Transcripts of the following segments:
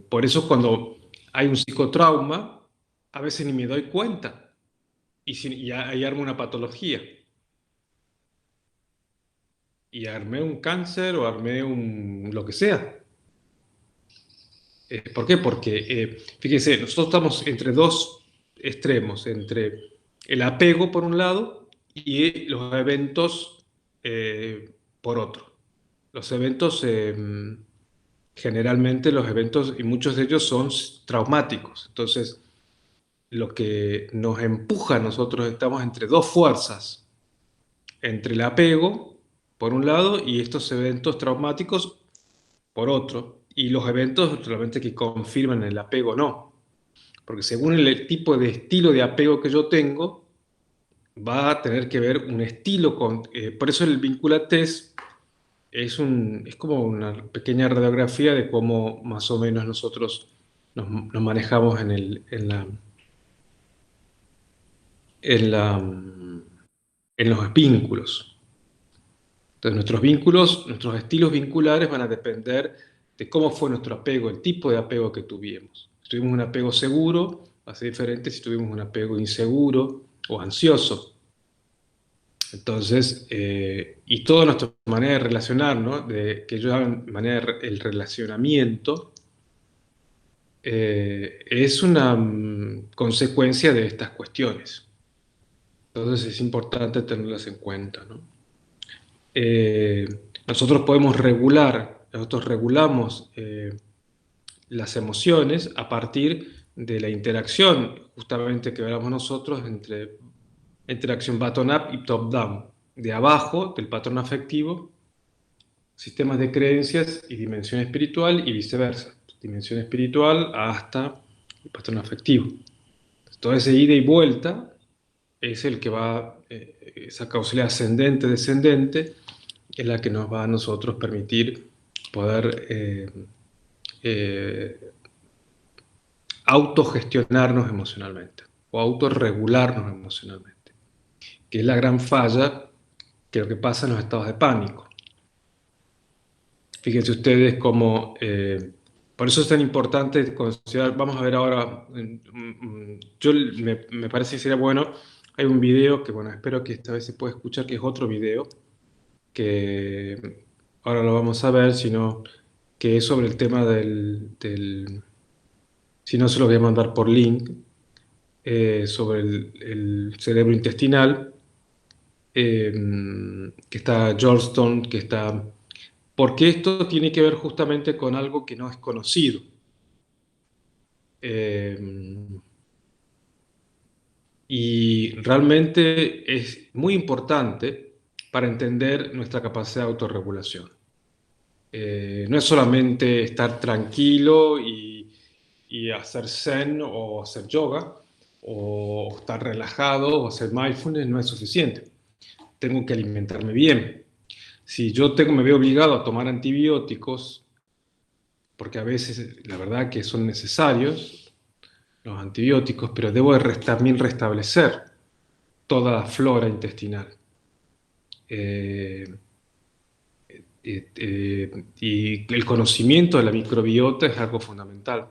Por eso cuando hay un psicotrauma, a veces ni me doy cuenta y ahí armo una patología. Y armé un cáncer o armé un lo que sea. ¿Por qué? Porque, fíjense, nosotros estamos entre dos extremos, entre el apego por un lado y los eventos por otro. Los eventos, generalmente los eventos, y muchos de ellos son traumáticos. Entonces, lo que nos empuja a nosotros, estamos entre dos fuerzas, entre el apego por un lado y estos eventos traumáticos por otro, y los eventos realmente que confirman el apego no, porque según el tipo de estilo de apego que yo tengo, va a tener que ver un estilo por eso el Vincula Test es como una pequeña radiografía de cómo más o menos nosotros nos manejamos en los vínculos. Entonces, nuestros vínculos, nuestros estilos vinculares van a depender de cómo fue nuestro apego, el tipo de apego que tuvimos. Si tuvimos un apego seguro, va a ser diferente si tuvimos un apego inseguro o ansioso. Entonces, y toda nuestra manera de relacionarnos, que yo llamo manera el relacionamiento, es una consecuencia de estas cuestiones. Entonces es importante tenerlas en cuenta, ¿no? eh, nosotros podemos regular, nosotros regulamos las emociones a partir de la interacción, justamente que hablamos nosotros, entre interacción bottom-up y top-down, de abajo, del patrón afectivo, sistemas de creencias y dimensión espiritual y viceversa, dimensión espiritual hasta el patrón afectivo. Todo ese ida y vuelta es el que va, esa causalidad ascendente-descendente, es la que nos va a nosotros permitir poder eh, autogestionarnos emocionalmente o autorregularnos emocionalmente, que es la gran falla que lo que pasa en los estados de pánico. Fíjense ustedes cómo, por eso es tan importante considerar, vamos a ver ahora, me parece que sería bueno, hay un video que, bueno, espero que esta vez se pueda escuchar, que es otro video, que ahora lo vamos a ver, sino que es sobre el tema si no se lo voy a mandar por link, sobre el cerebro intestinal, que está Georgetown, que está... Porque esto tiene que ver justamente con algo que no es conocido. Eh, y realmente es muy importante para entender nuestra capacidad de autorregulación. No es solamente estar tranquilo y hacer zen o hacer yoga o estar relajado o hacer mindfulness, no es suficiente. Tengo que alimentarme bien. Si yo me veo obligado a tomar antibióticos, porque a veces la verdad que son necesarios los antibióticos, pero debo también restablecer toda la flora intestinal. Eh, y el conocimiento de la microbiota es algo fundamental.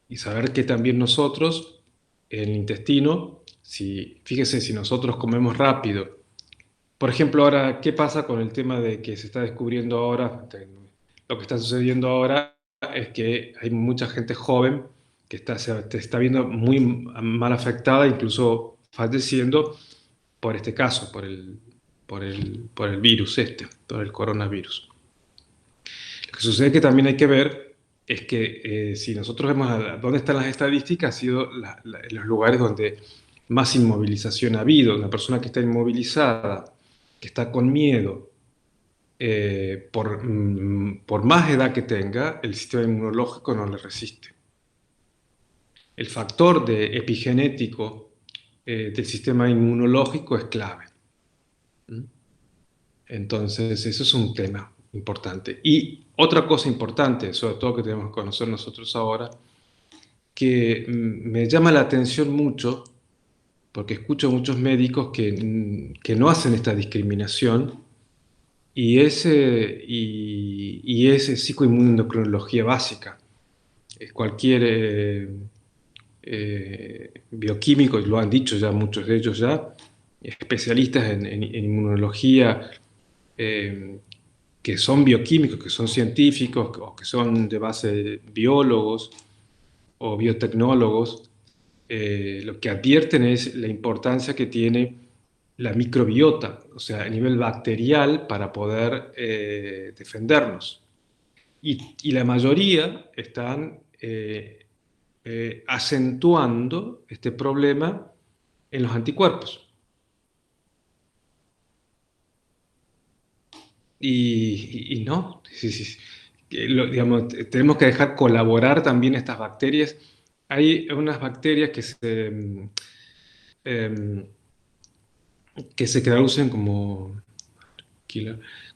Y saber que también nosotros, el intestino, fíjese, si nosotros comemos rápido, por ejemplo, ahora, ¿qué pasa con el tema de que se está descubriendo ahora? Lo que está sucediendo ahora es que hay mucha gente joven que se está viendo muy mal afectada, incluso falleciendo por este caso, por el virus por el coronavirus. Lo que sucede que también hay que ver es que si nosotros vemos dónde están las estadísticas, ha sido los lugares donde más inmovilización ha habido. Una persona que está inmovilizada, que está con miedo, por más edad que tenga, el sistema inmunológico no le resiste. El factor epigenético del sistema inmunológico es clave. ¿Mm? Entonces, eso es un tema importante. Y otra cosa importante, sobre todo que tenemos que conocer nosotros ahora, que me llama la atención mucho, porque escucho muchos médicos que no hacen esta discriminación, y es psicoinmunoendocrinología básica. cualquier bioquímico, y lo han dicho ya muchos de ellos ya, especialistas en inmunología, eh, que son bioquímicos, que son científicos o que son de base biólogos o biotecnólogos, lo que advierten es la importancia que tiene la microbiota, o sea, a nivel bacterial para poder defendernos. Y la mayoría están acentuando este problema en los anticuerpos. Y no, sí, sí, sí. Digamos, tenemos que dejar colaborar también estas bacterias. Hay unas bacterias em, que se traducen como,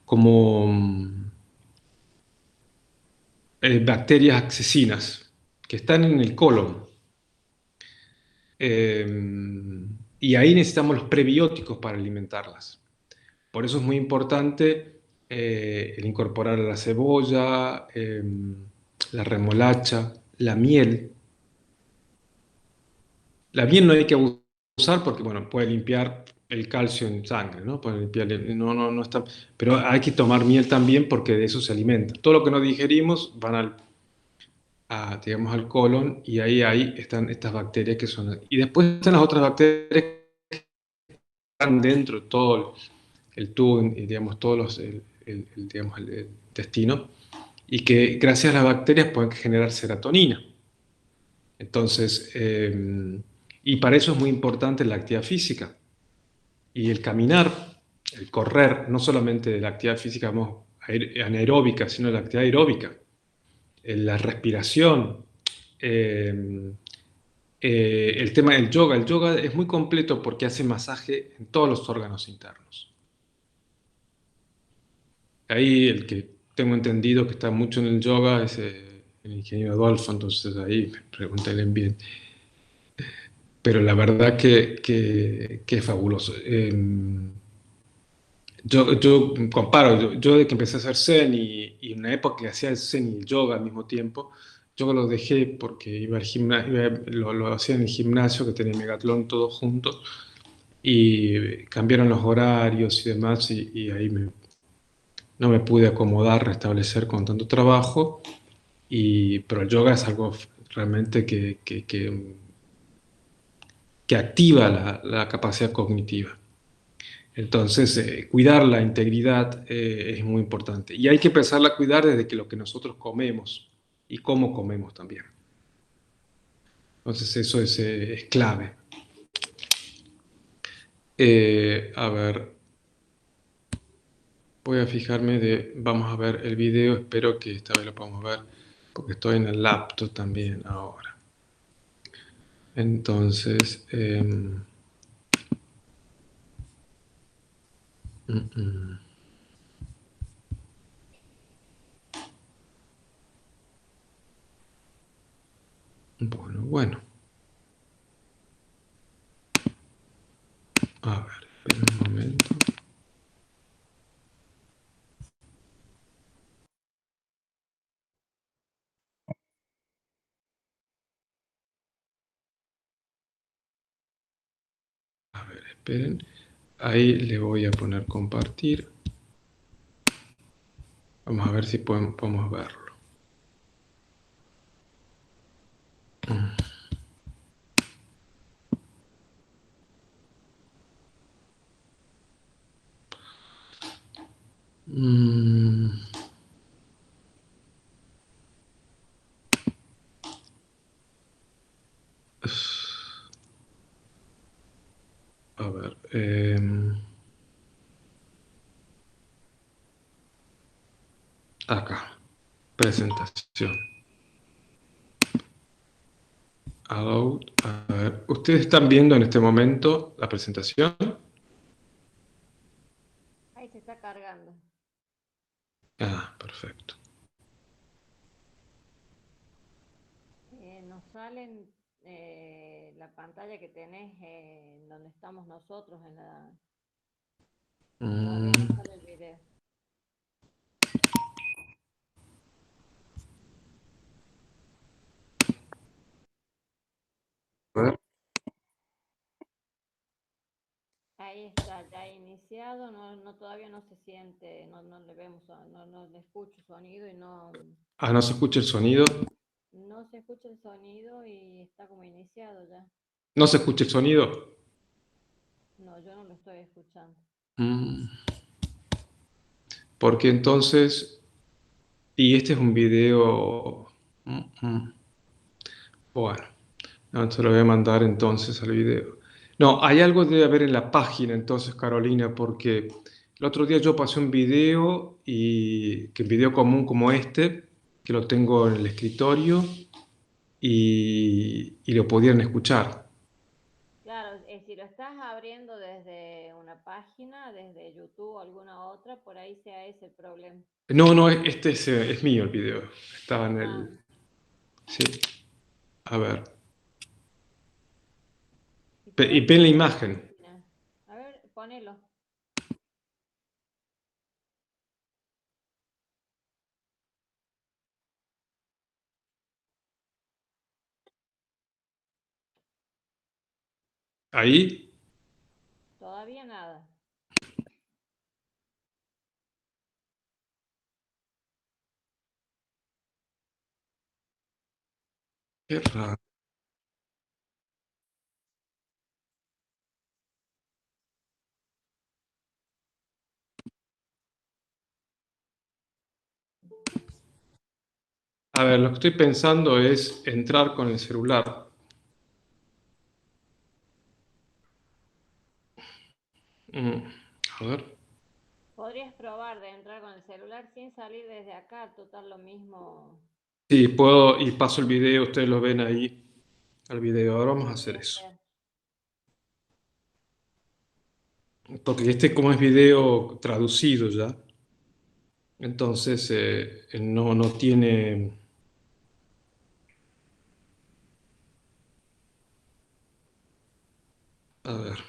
como bacterias asesinas, que están en el colon. Y ahí necesitamos los prebióticos para alimentarlas. Por eso es muy importante el incorporar la cebolla, la remolacha, la miel. La miel no hay que abusar porque, bueno, puede limpiar el calcio en sangre, ¿no? Puede limpiar, no está, pero hay que tomar miel también porque de eso se alimenta. Todo lo que no digerimos van digamos, al colon y ahí están estas bacterias que son. Y después están las otras bacterias que están dentro de todo el tubo, digamos, todos digamos, el intestino, y que gracias a las bacterias pueden generar serotonina. Entonces, y para eso es muy importante la actividad física y el caminar, el correr, no solamente de la actividad física digamos, anaeróbica, sino la actividad aeróbica, la respiración, eh, el tema del yoga. El yoga es muy completo porque hace masaje en todos los órganos internos. Ahí el que tengo entendido que está mucho en el yoga es el ingeniero Adolfo, entonces ahí pregúntale bien. Pero la verdad que es fabuloso. Yo comparo, yo de que empecé a hacer Zen y en una época que hacía el Zen y el yoga al mismo tiempo, yo lo dejé porque iba al gimnasio, lo hacía en el gimnasio que tenía Megatlón todos juntos y cambiaron los horarios y demás y ahí no me pude acomodar, restablecer con tanto trabajo, pero el yoga es algo realmente que activa la capacidad cognitiva. Entonces, cuidar la integridad es muy importante. Y hay que empezarla a cuidar desde que lo que nosotros comemos y cómo comemos también. Entonces, eso es clave. A ver, voy a fijarme vamos a ver el video, espero que esta vez lo podamos ver, porque estoy en el laptop también ahora. Entonces, mm, mm. Bueno. A ver, espera un momento. A ver, esperen. Ahí le voy a poner compartir. Vamos a ver si podemos verlo. Mm, a ver. Acá. Presentación. About. A ver. ¿Ustedes están viendo en este momento la presentación? Ahí se está cargando. Ah, perfecto. Nos salen la pantalla que tenés donde estamos nosotros, todavía no Mm, sale el video. Ahí está, ya iniciado, todavía no se siente, no le vemos, no le escucho sonido y Ah, no se escucha el sonido. no se escucha el sonido y está como iniciado ya. No se escucha el sonido. No, yo no lo estoy escuchando. Mm, Porque entonces, y este es un video. Bueno, no, te lo voy a mandar entonces al video. No, hay algo debe haber en la página entonces, Carolina, porque el otro día yo pasé un video y que un video común como este, que lo tengo en el escritorio y lo pudieran escuchar. Claro, si lo estás abriendo desde una página, desde YouTube o alguna otra, por ahí sea ese el problema. No, no, este es mío el video. Estaba en Ah, el. Sí, a ver. y por Y ahí ven la sea la imagen. página. A ver, ponelo. Ahí. Todavía nada. Qué raro. A ver, lo que estoy pensando es entrar con el celular. Mm, A ver. Podrías probar de entrar con el celular sin salir desde acá, total lo mismo Sí, puedo y paso el video, ustedes lo ven ahí, al video. Ahora vamos a hacer podría eso. ser. Porque este como es video traducido ya, entonces no tiene. A ver.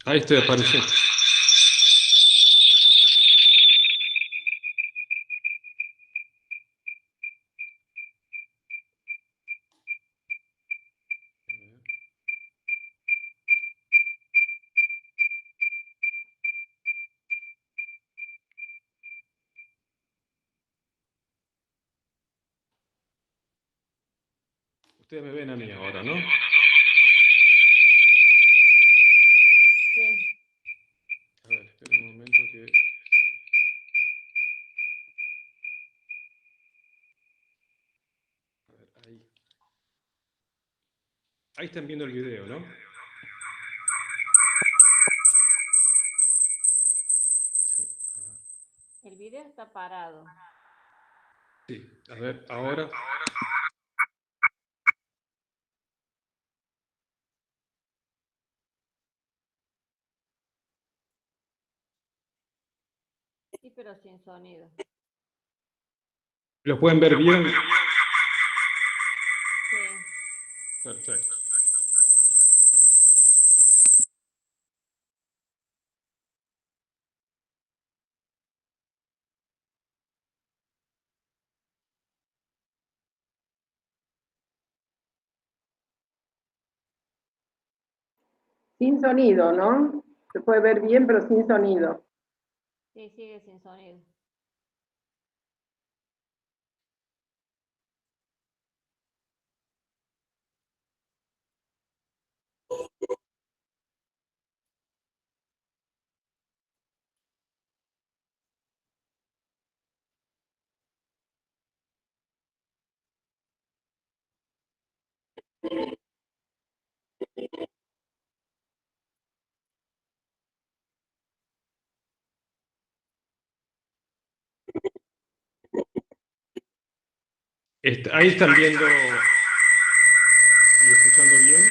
Ahí estoy apareciendo. Ustedes me ven a mí ahora, ¿no? Sí, A ver, espera un momento que. A ver, ahí. Ahí están viendo el video, ¿no? Sí, a ver. el video está parado. Sí, a ver, ahora. Sí, pero sin sonido. ¿Lo pueden ver bien? Sí. Perfecto. Sin sonido, ¿no? Se puede ver bien, pero sin sonido. Sí, sigue sin sonido. Ahí están viendo y escuchando bien.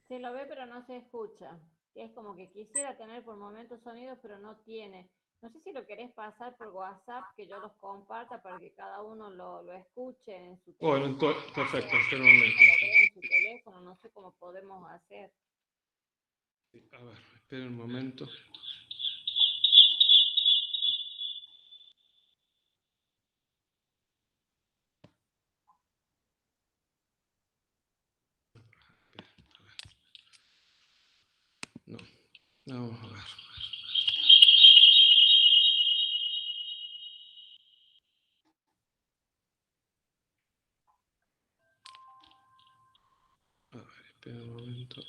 Se lo ve, pero no se escucha. Es como que quisiera tener por momentos sonidos, pero no tiene. No sé si lo querés pasar por WhatsApp, que yo los comparta para que cada uno lo escuche en su Bueno, teléfono, perfecto, o espera un momento. lo vea en su teléfono, no sé cómo podemos hacer. A ver, espera un momento. No, vamos a ver. A ver, espera un momento.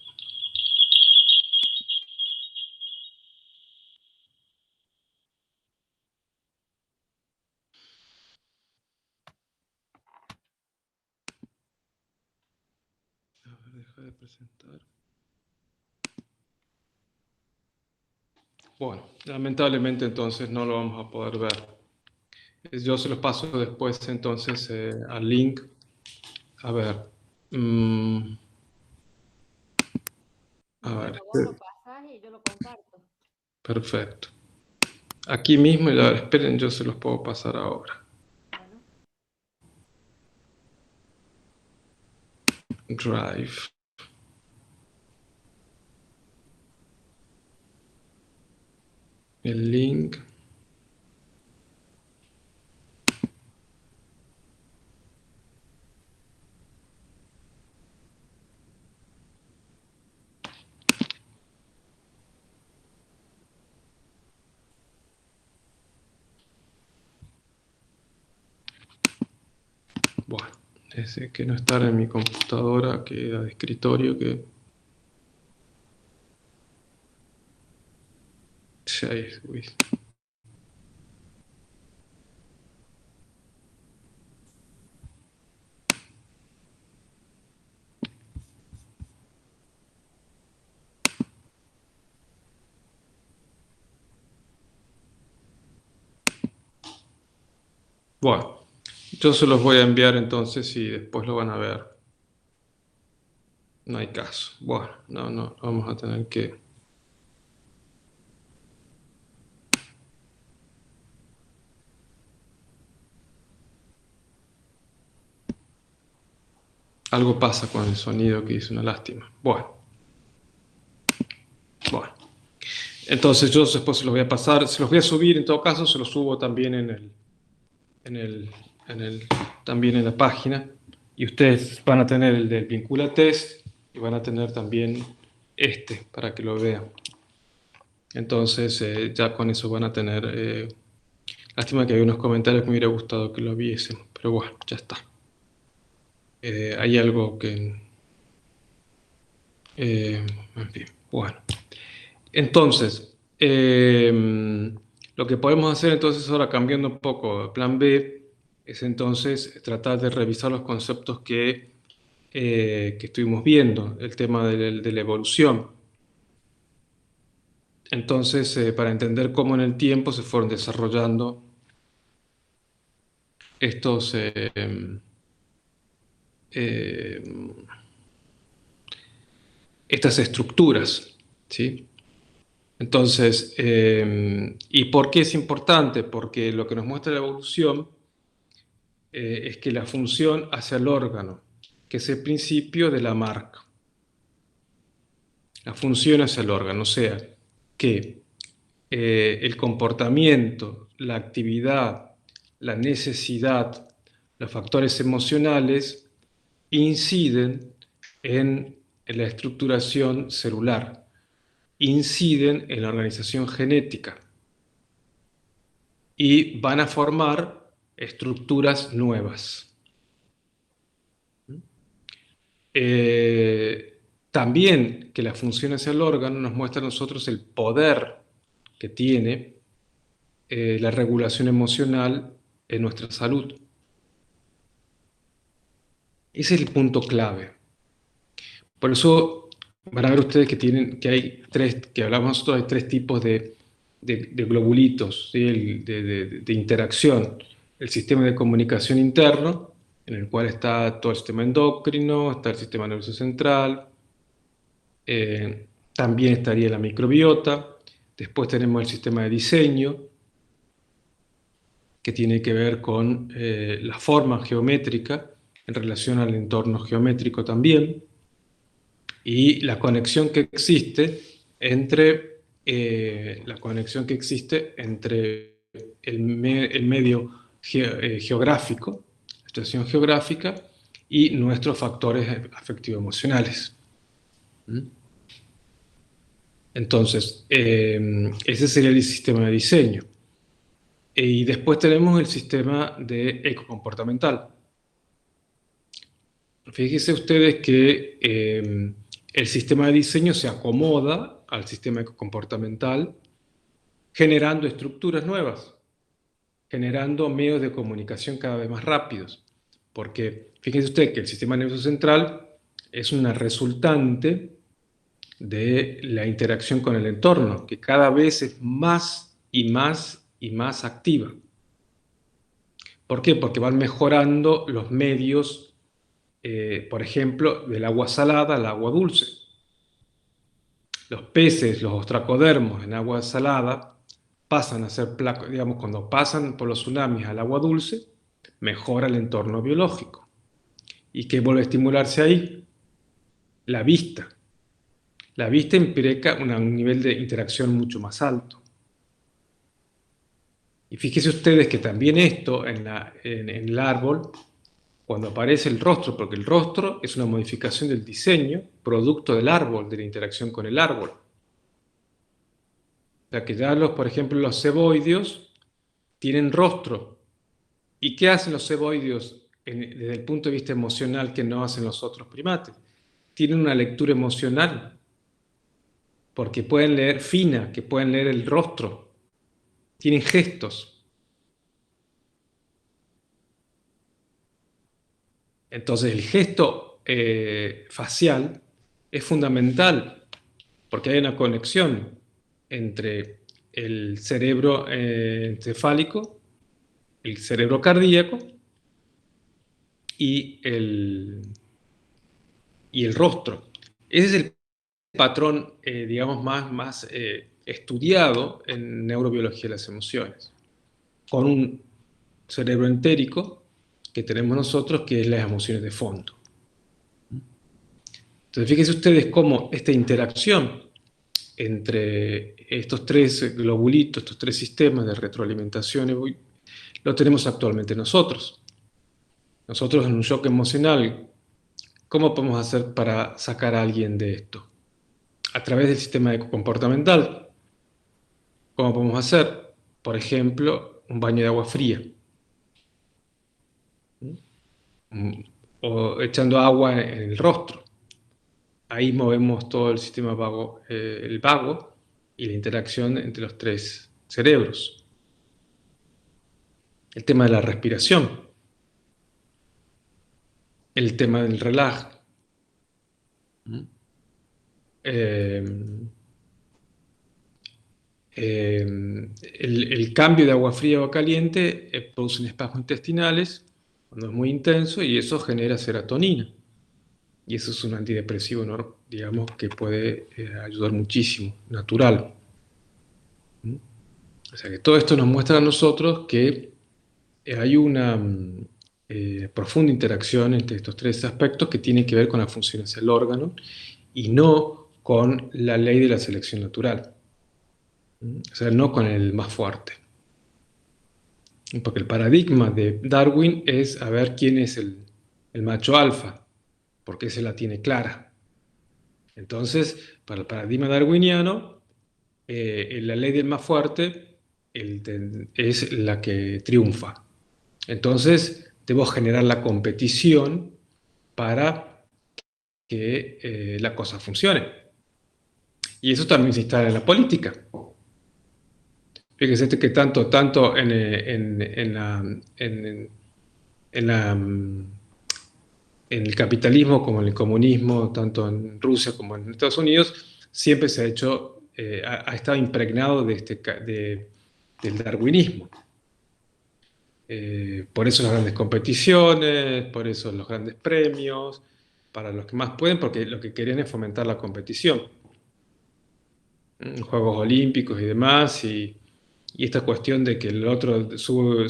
A ver, deja de presentar. Bueno, lamentablemente entonces no lo vamos a poder ver. Yo se los paso después entonces al link. A ver. A ver, Bueno, vos lo pasás y yo lo comparto. perfecto. Aquí mismo, ya, esperen, yo se los puedo pasar ahora. Bueno, Drive. El link. Bueno, ese que no está en mi computadora, que era de escritorio, que ya es, uy. Bueno, yo se los voy a enviar entonces y después lo van a ver. No hay caso. Bueno, no, vamos a tener que... Algo pasa con el sonido que es una lástima. Bueno. Entonces yo después se los voy a pasar, se los voy a subir, en todo caso se los subo también en el, también en la página, y ustedes van a tener el del Vincula Test y van a tener también este para que lo vean. Entonces ya con eso van a tener, lástima que hay unos comentarios que me hubiera gustado que lo viesen, pero bueno, ya está. Hay algo que, en fin, bueno. Entonces, lo que podemos hacer entonces ahora, cambiando un poco plan B, es entonces tratar de revisar los conceptos que estuvimos viendo, el tema de la evolución. Entonces, para entender cómo en el tiempo se fueron desarrollando estos, eh, estas estructuras, ¿sí? Entonces, ¿y por qué es importante? Porque lo que nos muestra la evolución es que la función hacia el órgano, que es el principio de la marca. La función hacia el órgano, o sea, que el comportamiento, la actividad, la necesidad, los factores emocionales inciden en la estructuración celular, inciden en la organización genética y van a formar estructuras nuevas. También que la función hacia el órgano nos muestra a nosotros el poder que tiene la regulación emocional en nuestra salud. Ese es el punto clave. Por eso van a ver ustedes que hay tres, que hablamos nosotros, hay tres tipos de globulitos, ¿sí? De interacción. El sistema de comunicación interno, en el cual está todo el sistema endocrino, está el sistema nervioso central, también estaría la microbiota. Después tenemos el sistema de diseño, que tiene que ver con la forma geométrica en relación al entorno geométrico también, y la conexión que existe entre, el medio geográfico, la situación geográfica, y nuestros factores afectivo-emocionales. ¿Mm? Entonces, ese sería el sistema de diseño. Y después tenemos el sistema de ecocomportamental. Fíjense ustedes que el sistema de diseño se acomoda al sistema ecocomportamental generando estructuras nuevas, generando medios de comunicación cada vez más rápidos. Porque fíjense usted que el sistema nervioso central es una resultante de la interacción con el entorno, que cada vez es más y más y más activa. ¿Por qué? Porque van mejorando los medios, por ejemplo, del agua salada al agua dulce. Los peces, los ostracodermos en agua salada, pasan a ser placos, digamos, cuando pasan por los tsunamis al agua dulce, mejora el entorno biológico. ¿Y qué vuelve a estimularse ahí? La vista. La vista implica un nivel de interacción mucho más alto. Y fíjense ustedes que también esto en el árbol, cuando aparece el rostro, porque el rostro es una modificación del diseño, producto del árbol, de la interacción con el árbol. O sea que ya por ejemplo, los ceboideos tienen rostro. ¿Y qué hacen los ceboideos desde el punto de vista emocional que no hacen los otros primates? Tienen una lectura emocional, porque pueden leer fina, que pueden leer el rostro. Tienen gestos. Entonces el gesto facial es fundamental, porque hay una conexión entre el cerebro encefálico, el cerebro cardíaco y el rostro. Ese es el patrón, digamos, más estudiado en neurobiología de las emociones, con un cerebro entérico que tenemos nosotros, que es las emociones de fondo. Entonces, fíjense ustedes cómo esta interacción entre estos tres globulitos, estos tres sistemas de retroalimentación, lo tenemos actualmente nosotros. Nosotros en un shock emocional, ¿cómo podemos hacer para sacar a alguien de esto? A través del sistema comportamental. ¿Cómo podemos hacer? Por ejemplo, un baño de agua fría. O echando agua en el rostro. Ahí movemos todo el sistema vago, el vago y la interacción entre los tres cerebros. El tema de la respiración. El tema del relax. El cambio de agua fría o caliente produce espasmos intestinales cuando es muy intenso, y eso genera serotonina. Y eso es un antidepresivo, ¿no? Digamos, que puede ayudar muchísimo, natural. O sea que todo esto nos muestra a nosotros que hay una profunda interacción entre estos tres aspectos que tienen que ver con las funciones del órgano y no con la ley de la selección natural. O sea, no con el más fuerte. Porque el paradigma de Darwin es a ver quién es el macho alfa, porque se la tiene clara. Entonces, para el paradigma darwiniano, la ley del más fuerte es la que triunfa. Entonces, debo generar la competición para que la cosa funcione. Y eso también se instala en la política. Fíjese que tanto en el capitalismo como en el comunismo, tanto en Rusia como en Estados Unidos, siempre se ha hecho, ha estado impregnado del darwinismo. Por eso las grandes competiciones, por eso los grandes premios, para los que más pueden, porque lo que querían es fomentar la competición. Juegos Olímpicos y demás, y Y esta cuestión de que el otro sube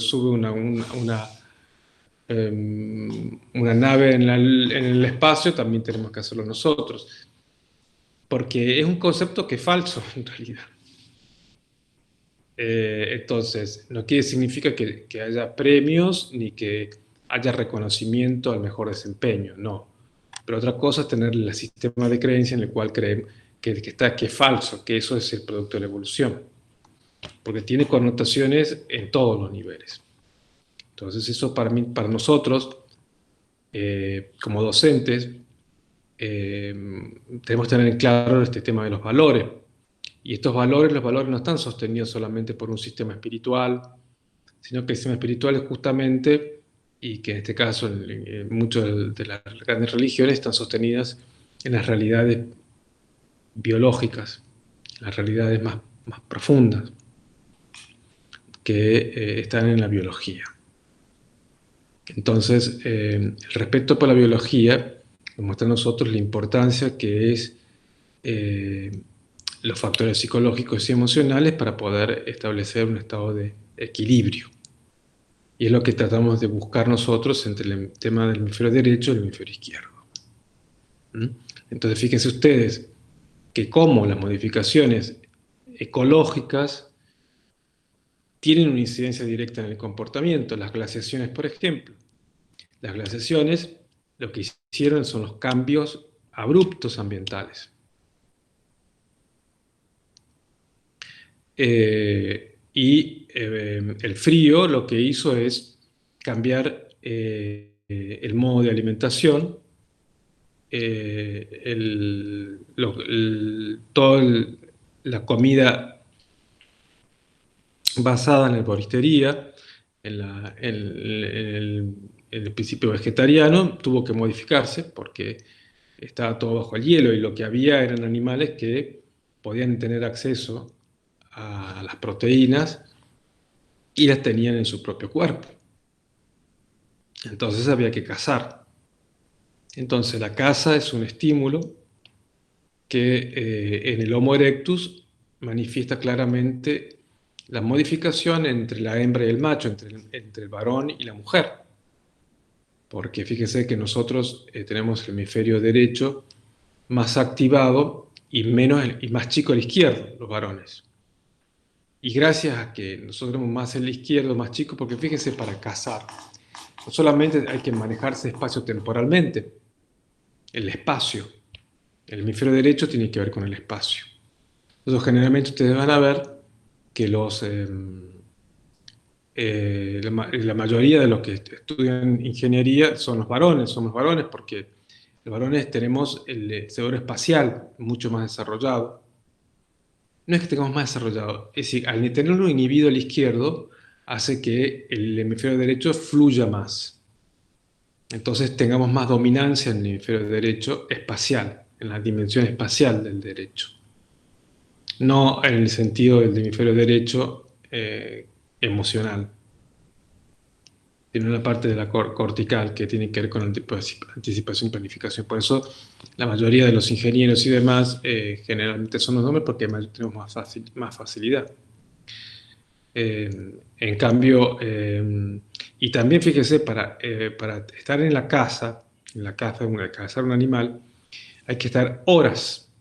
una nave en el espacio, también tenemos que hacerlo nosotros. Porque es un concepto que es falso, en realidad. Entonces, no significa que haya premios ni que haya reconocimiento al mejor desempeño, no. Pero otra cosa es tener el sistema de creencia en el cual creen que es falso, que eso es el producto de la evolución, porque tiene connotaciones en todos los niveles. Entonces, eso para nosotros, como docentes, tenemos que tener en claro este tema de los valores. Y los valores no están sostenidos solamente por un sistema espiritual, sino que el sistema espiritual es justamente, y que en este caso en muchas de las grandes religiones están sostenidas en las realidades biológicas, las realidades más profundas que están en la biología. Entonces, el respeto por la biología nos muestra a nosotros la importancia que es los factores psicológicos y emocionales para poder establecer un estado de equilibrio. Y es lo que tratamos de buscar nosotros entre el tema del hemisferio derecho y el hemisferio izquierdo. ¿Mm? Entonces, fíjense ustedes que cómo las modificaciones ecológicas tienen una incidencia directa en el comportamiento. Las glaciaciones, por ejemplo. Las glaciaciones lo que hicieron son los cambios abruptos ambientales. El frío lo que hizo es cambiar el modo de alimentación, toda la comida basada en la herboristería, en el principio vegetariano, tuvo que modificarse porque estaba todo bajo el hielo y lo que había eran animales que podían tener acceso a las proteínas y las tenían en su propio cuerpo. Entonces había que cazar. Entonces la caza es un estímulo que en el Homo erectus manifiesta claramente la modificación entre la hembra y el macho, entre el varón y la mujer. Porque fíjese que nosotros tenemos el hemisferio derecho más activado y más chico el izquierdo, los varones. Y gracias a que nosotros tenemos más el izquierdo, más chico, porque fíjese, para cazar, no solamente hay que manejarse espacio-temporalmente, el espacio. El hemisferio derecho tiene que ver con el espacio. Entonces, generalmente ustedes van a ver que la mayoría de los que estudian ingeniería somos varones porque los varones tenemos el cerebro espacial mucho más desarrollado. No es que tengamos más desarrollado, es decir, al tenerlo inhibido el izquierdo, hace que el hemisferio derecho fluya más. Entonces tengamos más dominancia en el hemisferio derecho espacial, en la dimensión espacial del derecho. No en el sentido del hemisferio derecho emocional, sino en la parte de la cortical que tiene que ver con anticipación y planificación. Por eso la mayoría de los ingenieros y demás generalmente son los hombres porque tenemos más facilidad. En cambio, y también fíjese, para estar en la caza, cazar un animal, hay que estar horas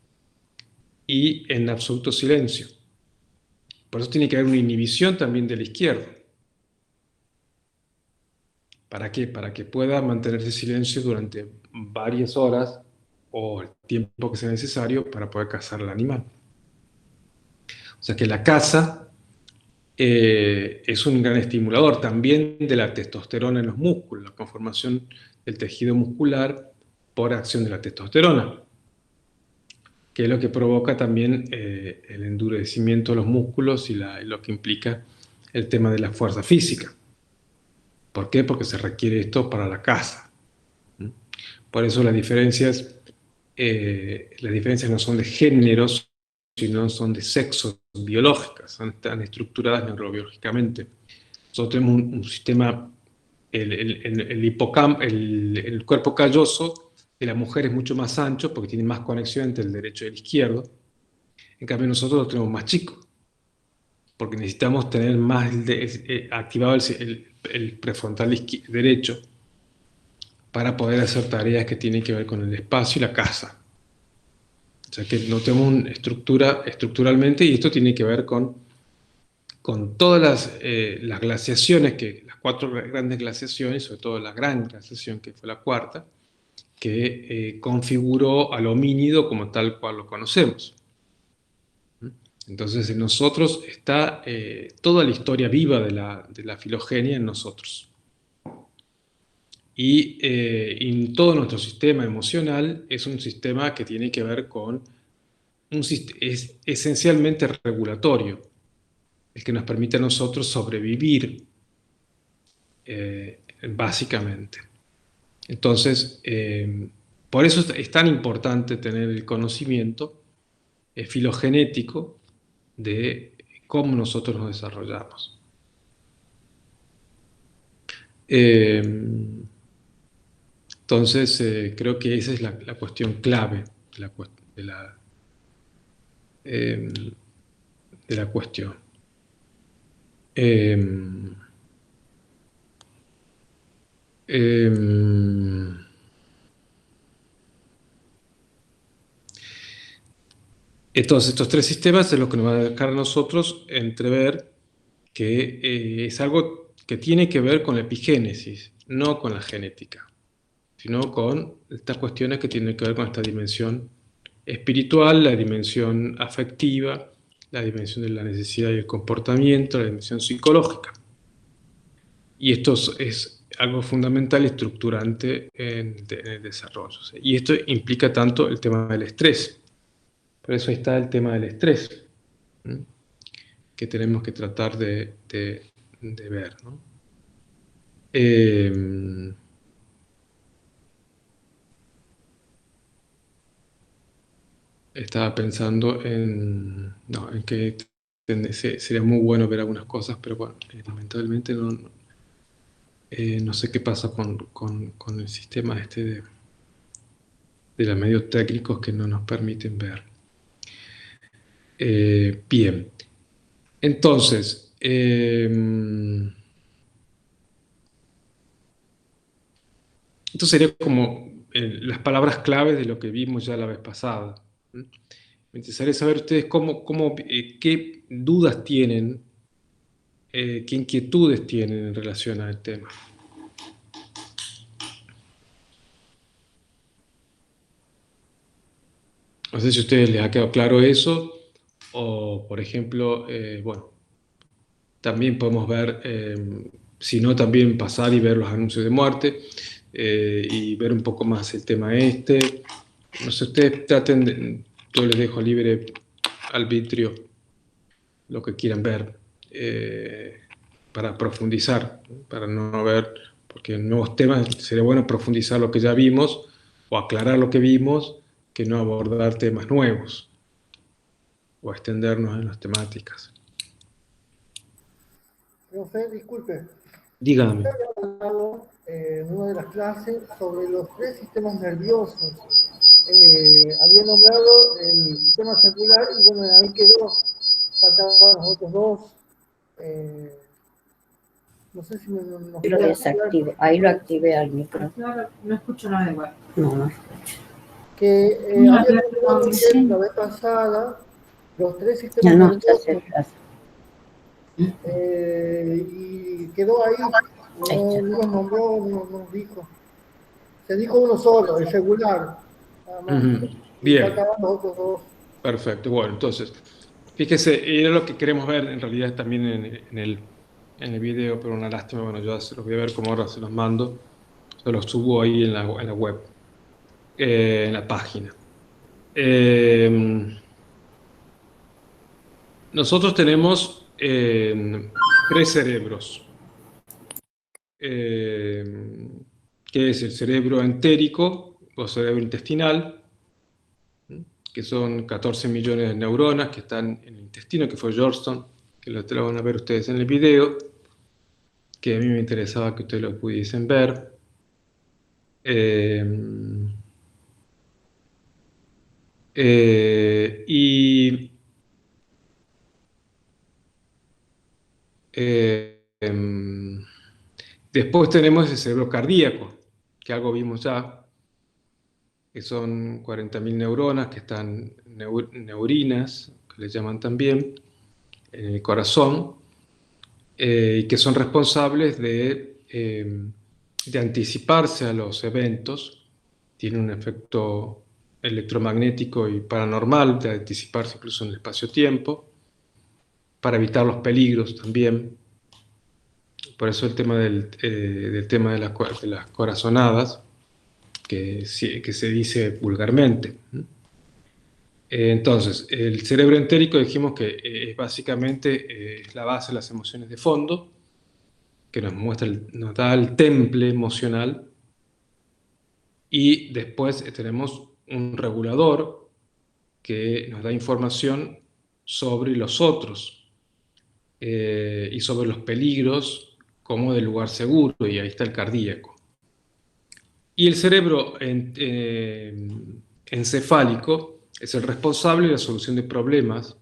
y en absoluto silencio. Por eso tiene que haber una inhibición también de la izquierda. ¿Para qué? Para que pueda mantenerse silencio durante varias horas o el tiempo que sea necesario para poder cazar al animal. O sea que la caza es un gran estimulador también de la testosterona en los músculos, la conformación del tejido muscular por acción de la testosterona, que es lo que provoca también el endurecimiento de los músculos y lo que implica el tema de la fuerza física. ¿Por qué? Porque se requiere esto para la caza. Por eso las diferencias no son de géneros, sino son de sexos biológicas, están estructuradas neurobiológicamente. Nosotros tenemos un sistema, el cuerpo calloso de la mujer es mucho más ancho porque tiene más conexión entre el derecho y el izquierdo. En cambio nosotros lo tenemos más chico. porque necesitamos tener más activado el prefrontal derecho para poder hacer tareas que tienen que ver con el espacio y la casa. O sea que no tenemos una estructura estructuralmente, y esto tiene que ver con todas las glaciaciones, las 4 grandes glaciaciones, sobre todo la gran glaciación que fue la cuarta, que configuró al homínido como tal cual lo conocemos. Entonces en nosotros está toda la historia viva de la filogenia en nosotros. Y todo nuestro sistema emocional es un sistema que tiene que ver con es esencialmente regulatorio, el que nos permite a nosotros sobrevivir, básicamente. Entonces, por eso es tan importante tener el conocimiento filogenético de cómo nosotros nos desarrollamos. Eh, entonces, creo que esa es la cuestión clave de eh, de la cuestión. Eh, eh, entonces, estos 3 sistemas es lo que nos va a dejar a nosotros entrever que es algo que tiene que ver con la epigénesis, no con la genética, sino con estas cuestiones que tienen que ver con esta dimensión espiritual, la dimensión afectiva, la dimensión de la necesidad y el comportamiento, la dimensión psicológica. Y esto es algo fundamental y estructurante en el desarrollo. Y esto implica tanto el tema del estrés. Por eso ahí está el tema del estrés, ¿sí? Que tenemos que tratar de ver, ¿no? Estaba pensando en que sería muy bueno ver algunas cosas, pero bueno, lamentablemente no sé qué pasa con el sistema este de los medios técnicos que no nos permiten ver. Bien, entonces, esto sería como las palabras claves de lo que vimos ya la vez pasada. ¿Mm? Me interesaría saber ustedes qué dudas tienen, qué inquietudes tienen en relación al tema. No sé si a ustedes les ha quedado claro eso, o por ejemplo, bueno, también podemos ver, si no, también pasar y ver los anuncios de muerte, y ver un poco más el tema este. No sé, ustedes yo les dejo libre arbitrio lo que quieran ver, para profundizar, ¿no? Para no ver, porque en nuevos temas sería bueno profundizar lo que ya vimos o aclarar lo que vimos, que no abordar temas nuevos o extendernos en las temáticas. Profe, disculpe, Dígame. hablado en una de las clases sobre los 3 sistemas nerviosos. Había nombrado el sistema circular y bueno, ahí quedó, faltaban los otros 2. No sé si nos Lo desactivo, ahí lo activé al micro. No escucho nada igual. No escucho. Que había nombrado usted la vez pasada los 3 Ya sistemas no se hace nerviosos, caso. y quedó ahí, no los nombró, no nos dijo. Se dijo uno solo, el regular, nada más. Ujú. Y Bien, faltaban los otros 2. perfecto. Bueno, entonces, fíjese, era lo que queremos ver en realidad también en el video, pero una lástima, bueno, yo se los voy a ver como ahora se los mando, se los subo ahí en la web, en la página. Nosotros tenemos 3 cerebros, que es el cerebro entérico o cerebro intestinal, que son 14 millones de neuronas que están en el intestino, que fue Georgetown, que lo van a ver ustedes en el video, que a mí me interesaba que ustedes lo pudiesen ver. Y Después tenemos el cerebro cardíaco, que algo vimos ya, que son 40.000 neuronas, que están neurinas, que le llaman también, en el corazón, y que son responsables de anticiparse a los eventos. Tiene un efecto electromagnético y paranormal de anticiparse incluso en el espacio-tiempo, para evitar los peligros también. Por eso el tema del tema de las corazonadas, que se dice vulgarmente. Entonces, el cerebro entérico dijimos que es básicamente la base de las emociones de fondo, que nos da el temple emocional, y después tenemos un regulador que nos da información sobre los otros y sobre los peligros como del lugar seguro, y ahí está el cardíaco. Y el cerebro encefálico es el responsable de la solución de problemas,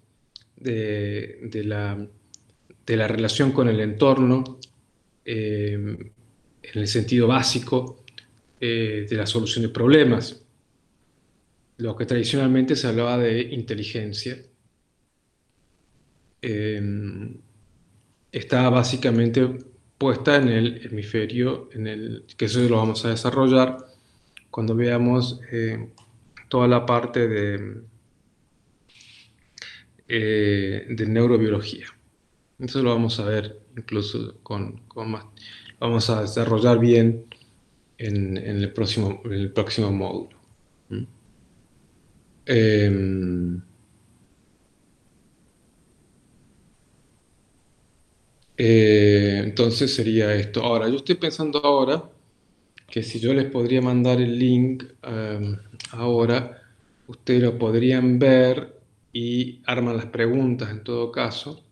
de la relación con el entorno, en el sentido básico, de la solución de problemas. Lo que tradicionalmente se hablaba de inteligencia, está básicamente puesta en el hemisferio, que eso lo vamos a desarrollar cuando veamos toda la parte de neurobiología. Eso lo vamos a ver incluso con más, vamos a desarrollar bien en el próximo módulo. Entonces sería esto. Ahora, yo estoy pensando ahora que si yo les podría mandar el link ahora, ustedes lo podrían ver y arman las preguntas en todo caso.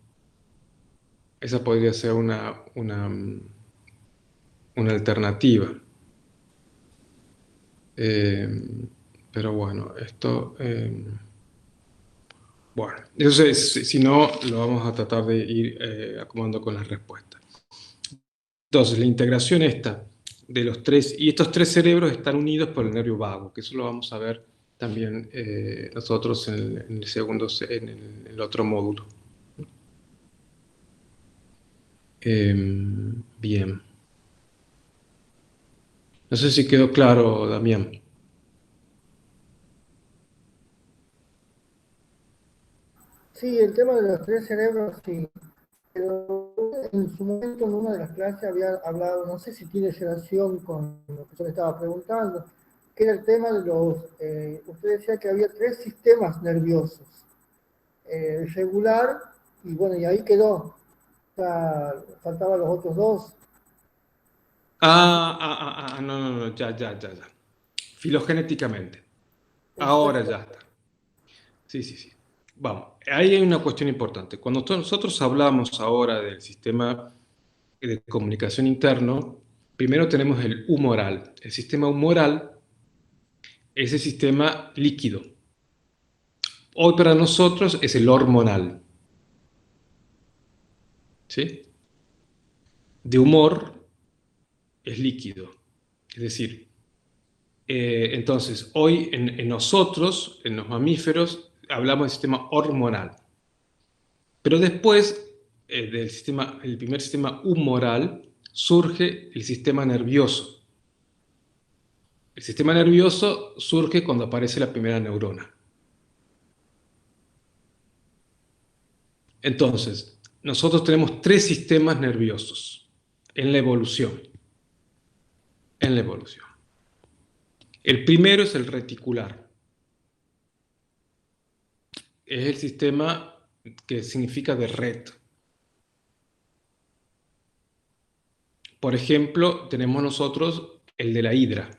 Esa podría ser una alternativa. Pero bueno, esto... bueno, entonces, si no, lo vamos a tratar de ir acomodando con las respuestas. Entonces, la integración esta de los tres, y estos tres cerebros están unidos por el nervio vago, que eso lo vamos a ver también nosotros en el segundo, en el otro módulo. Bien. No sé si quedó claro, Damián. Sí, el tema de los tres cerebros, sí. Pero en su momento en una de las clases había hablado, no sé si tiene relación con lo que yo le estaba preguntando, que era el tema de los, usted decía que había tres sistemas nerviosos, el regular, y bueno, y ahí quedó, o sea, faltaban los otros dos. No, ya. Filogenéticamente. Ahora Exacto. ya está. Sí. Vamos, ahí hay una cuestión importante. Cuando nosotros hablamos ahora del sistema de comunicación interno, primero tenemos el humoral. El sistema humoral es el sistema líquido. Hoy para nosotros es el hormonal. ¿Sí? De humor es líquido. Es decir, entonces hoy en nosotros, en los mamíferos, hablamos del sistema hormonal. Pero después el primer sistema humoral, surge el sistema nervioso. El sistema nervioso surge cuando aparece la primera neurona. Entonces, nosotros tenemos tres sistemas nerviosos en la evolución. El primero es el reticular. Es el sistema que significa de red. Por ejemplo, tenemos nosotros el de la hidra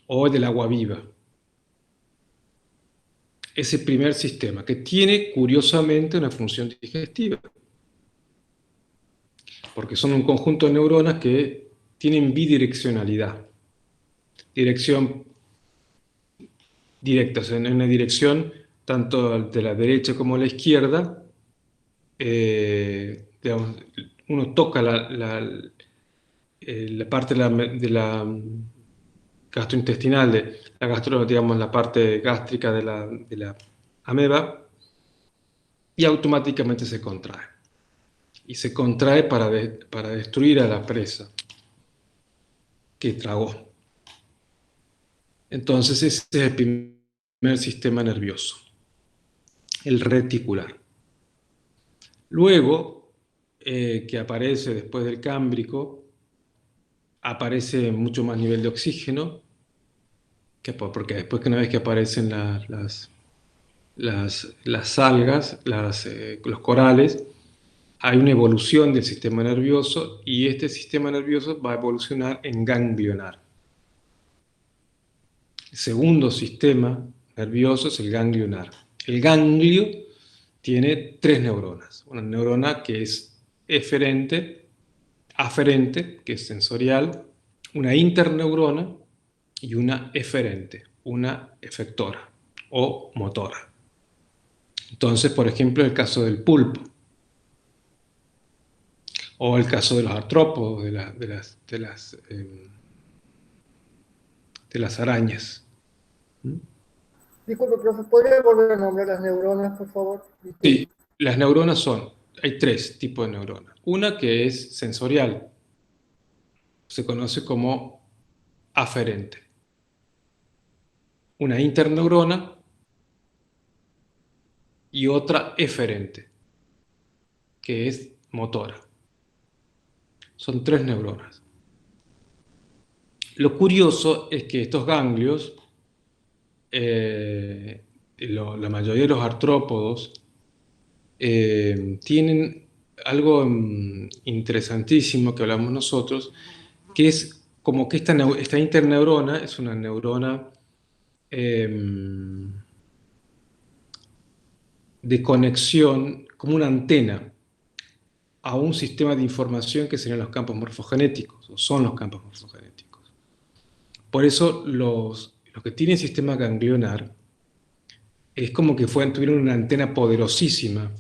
o el del agua viva. Ese primer sistema, que tiene curiosamente una función digestiva, porque son un conjunto de neuronas que tienen bidireccionalidad, dirección directa, o sea, en una dirección tanto de la derecha como la izquierda, de digamos, uno toca la parte de la gastrointestinal, digamos, la parte gástrica de la ameba, y automáticamente se contrae. Y se contrae para destruir a la presa que tragó. Entonces ese es el primer sistema nervioso, el reticular. Luego, que aparece después del cámbrico, aparece mucho más nivel de oxígeno, porque después que una vez que aparecen las algas, los corales, hay una evolución del sistema nervioso, y este sistema nervioso va a evolucionar en ganglionar. El segundo sistema nervioso es el ganglionar. El ganglio tiene 3 neuronas. Una neurona que es aferente, que es sensorial, una interneurona y una eferente, una efectora o motora. Entonces, por ejemplo, el caso del pulpo, o el caso de los artrópodos, de las arañas. Disculpe, profe, ¿podría volver a nombrar las neuronas, por favor? Disculpe. Sí, las neuronas hay 3 tipos de neuronas. Una que es sensorial, se conoce como aferente. Una interneurona y otra eferente, que es motora. Son 3 neuronas. Lo curioso es que estos ganglios, la mayoría de los artrópodos, tienen algo interesantísimo que hablamos nosotros, que es como que esta interneurona es una neurona de conexión, como una antena a un sistema de información que serían los campos morfogenéticos, o son los campos morfogenéticos. Por eso los que tienen sistema ganglionar es como que tuvieron una antena poderosísima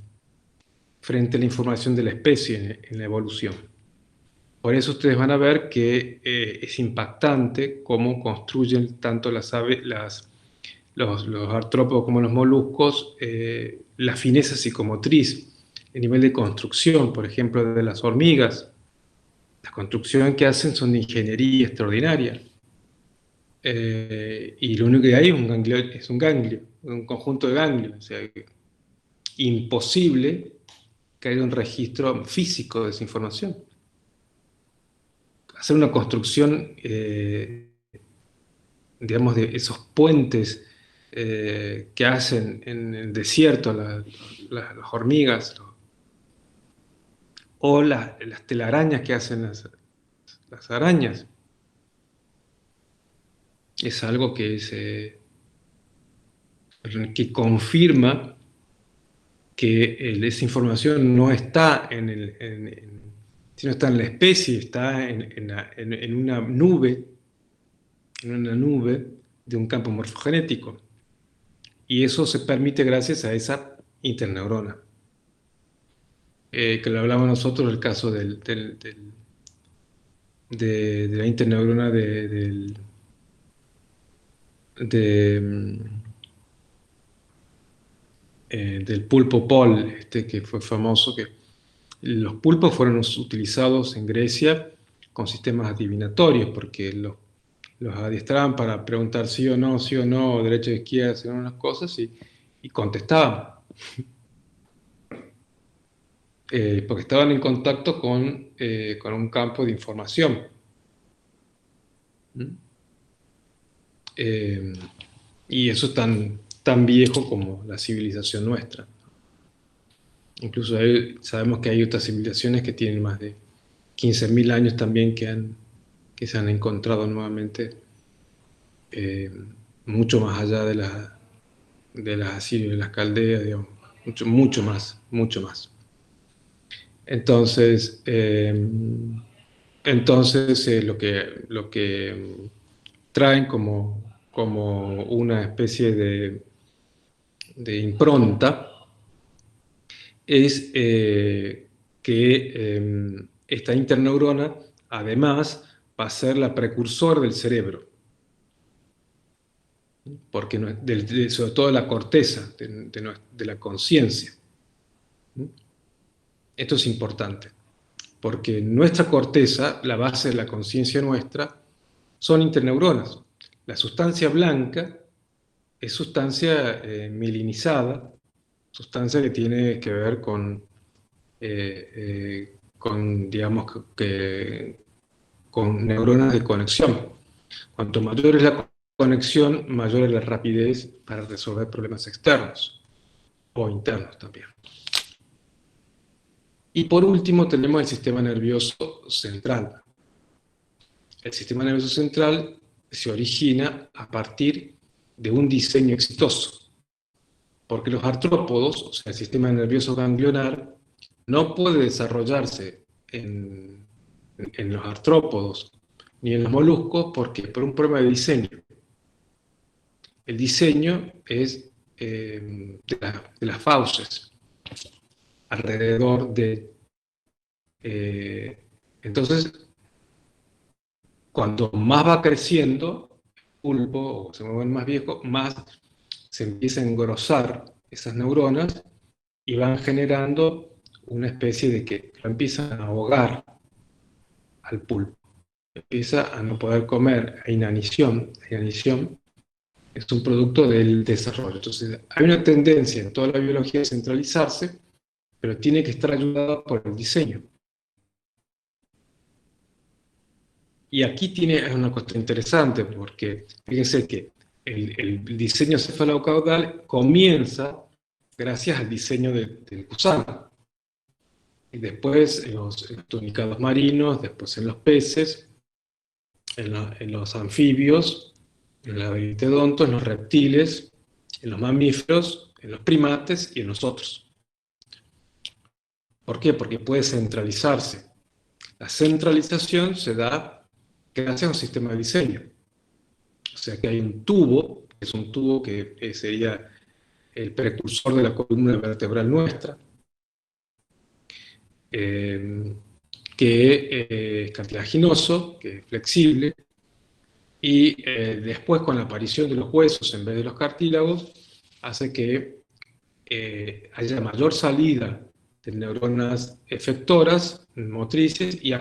frente a la información de la especie en la evolución. Por eso ustedes van a ver que es impactante cómo construyen tanto los artrópodos como los moluscos la fineza psicomotriz, el nivel de construcción, por ejemplo, de las hormigas. La construcción que hacen son de ingeniería extraordinaria. Y lo único que hay es un ganglio, un conjunto de ganglios. O sea, imposible que haya un registro físico de esa información. Hacer una construcción, digamos, de esos puentes que hacen en el desierto las hormigas, o las telarañas que hacen las arañas, es algo que confirma que esa información no está sino está en la especie, está en una nube de un campo morfogenético. Y eso se permite gracias a esa interneurona. Que lo hablamos nosotros, el caso de la interneurona del pulpo Pol, que fue famoso, que los pulpos fueron utilizados en Grecia con sistemas adivinatorios, porque los adiestraban para preguntar sí o no, derecha o izquierda, hacían unas cosas y contestaban. Porque estaban en contacto con un campo de información. Y eso es tan viejo como la civilización nuestra. Incluso sabemos que hay otras civilizaciones que tienen más de 15.000 años también que se han encontrado nuevamente mucho más allá de las asirios y de las caldeas, digamos, mucho más. Entonces, lo que traen como una especie de impronta es que que esta interneurona, además, va a ser la precursor del cerebro, porque sobre todo la corteza de la conciencia. Esto es importante, porque nuestra corteza, la base de la conciencia nuestra, son interneuronas. La sustancia blanca es sustancia mielinizada, sustancia que tiene que ver digamos, con neuronas de conexión. Cuanto mayor es la conexión, mayor es la rapidez para resolver problemas externos o internos también. Y por último tenemos el sistema nervioso central. El sistema nervioso central se origina a partir de un diseño exitoso, porque los artrópodos, o sea, el sistema nervioso ganglionar, no puede desarrollarse en los artrópodos ni en los moluscos porque por un problema de diseño. El diseño es de las fauces alrededor de... entonces, cuando más va creciendo el pulpo, o se mueve más viejo, más se empieza a engrosar esas neuronas y van generando una especie de que lo empiezan a ahogar al pulpo. Empieza a no poder comer, a inanición. La inanición es un producto del desarrollo. Entonces, hay una tendencia en toda la biología a centralizarse, pero tiene que estar ayudada por el diseño. Y aquí es una cuestión interesante, porque fíjense que el diseño cefalocaudal comienza gracias al diseño del gusano. Y después en los tunicados marinos, después en los peces, en los anfibios, en los labirintodontos, en los reptiles, en los mamíferos, en los primates y en nosotros. ¿Por qué? Porque puede centralizarse. La centralización se da gracias a un sistema de diseño. O sea que hay un tubo, que es un tubo que sería el precursor de la columna vertebral nuestra, que es cartilaginoso, que es flexible, y después con la aparición de los huesos en vez de los cartílagos, hace que haya mayor salida de neuronas efectoras, motrices, y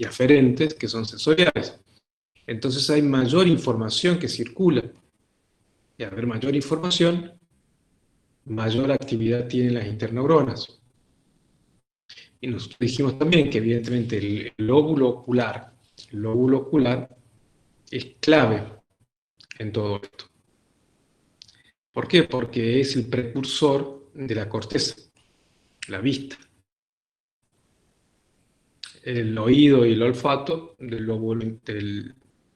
aferentes, que son sensoriales. Entonces hay mayor información que circula, y al haber mayor información, mayor actividad tienen las interneuronas. Y nosotros dijimos también que evidentemente el lóbulo ocular es clave en todo esto. ¿Por qué? Porque es el precursor de la corteza, la vista. El oído y el olfato del lóbulo,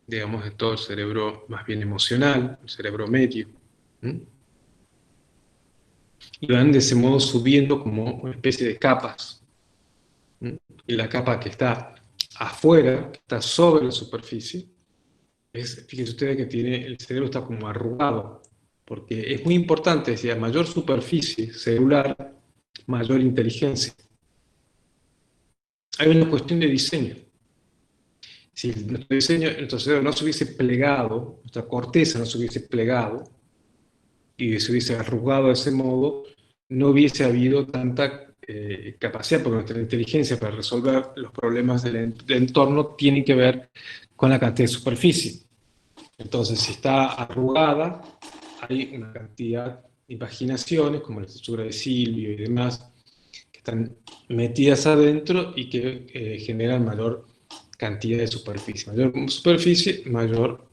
digamos, de todo el cerebro más bien emocional, el cerebro medio. Y van de ese modo subiendo como una especie de capas. Y la capa que está afuera, que está sobre la superficie, fíjense ustedes que el cerebro está como arrugado, porque es muy importante, decía, mayor superficie celular, mayor inteligencia. Hay una cuestión de diseño. Si nuestro diseño, nuestro cerebro no se hubiese plegado, nuestra corteza no se hubiese plegado, y se hubiese arrugado de ese modo, no hubiese habido tanta capacidad, porque nuestra inteligencia para resolver los problemas del entorno tiene que ver con la cantidad de superficie. Entonces, si está arrugada, hay una cantidad de impaginaciones, como la textura de Silvio y demás, que están metidas adentro y que generan mayor cantidad de superficie. Mayor superficie, mayor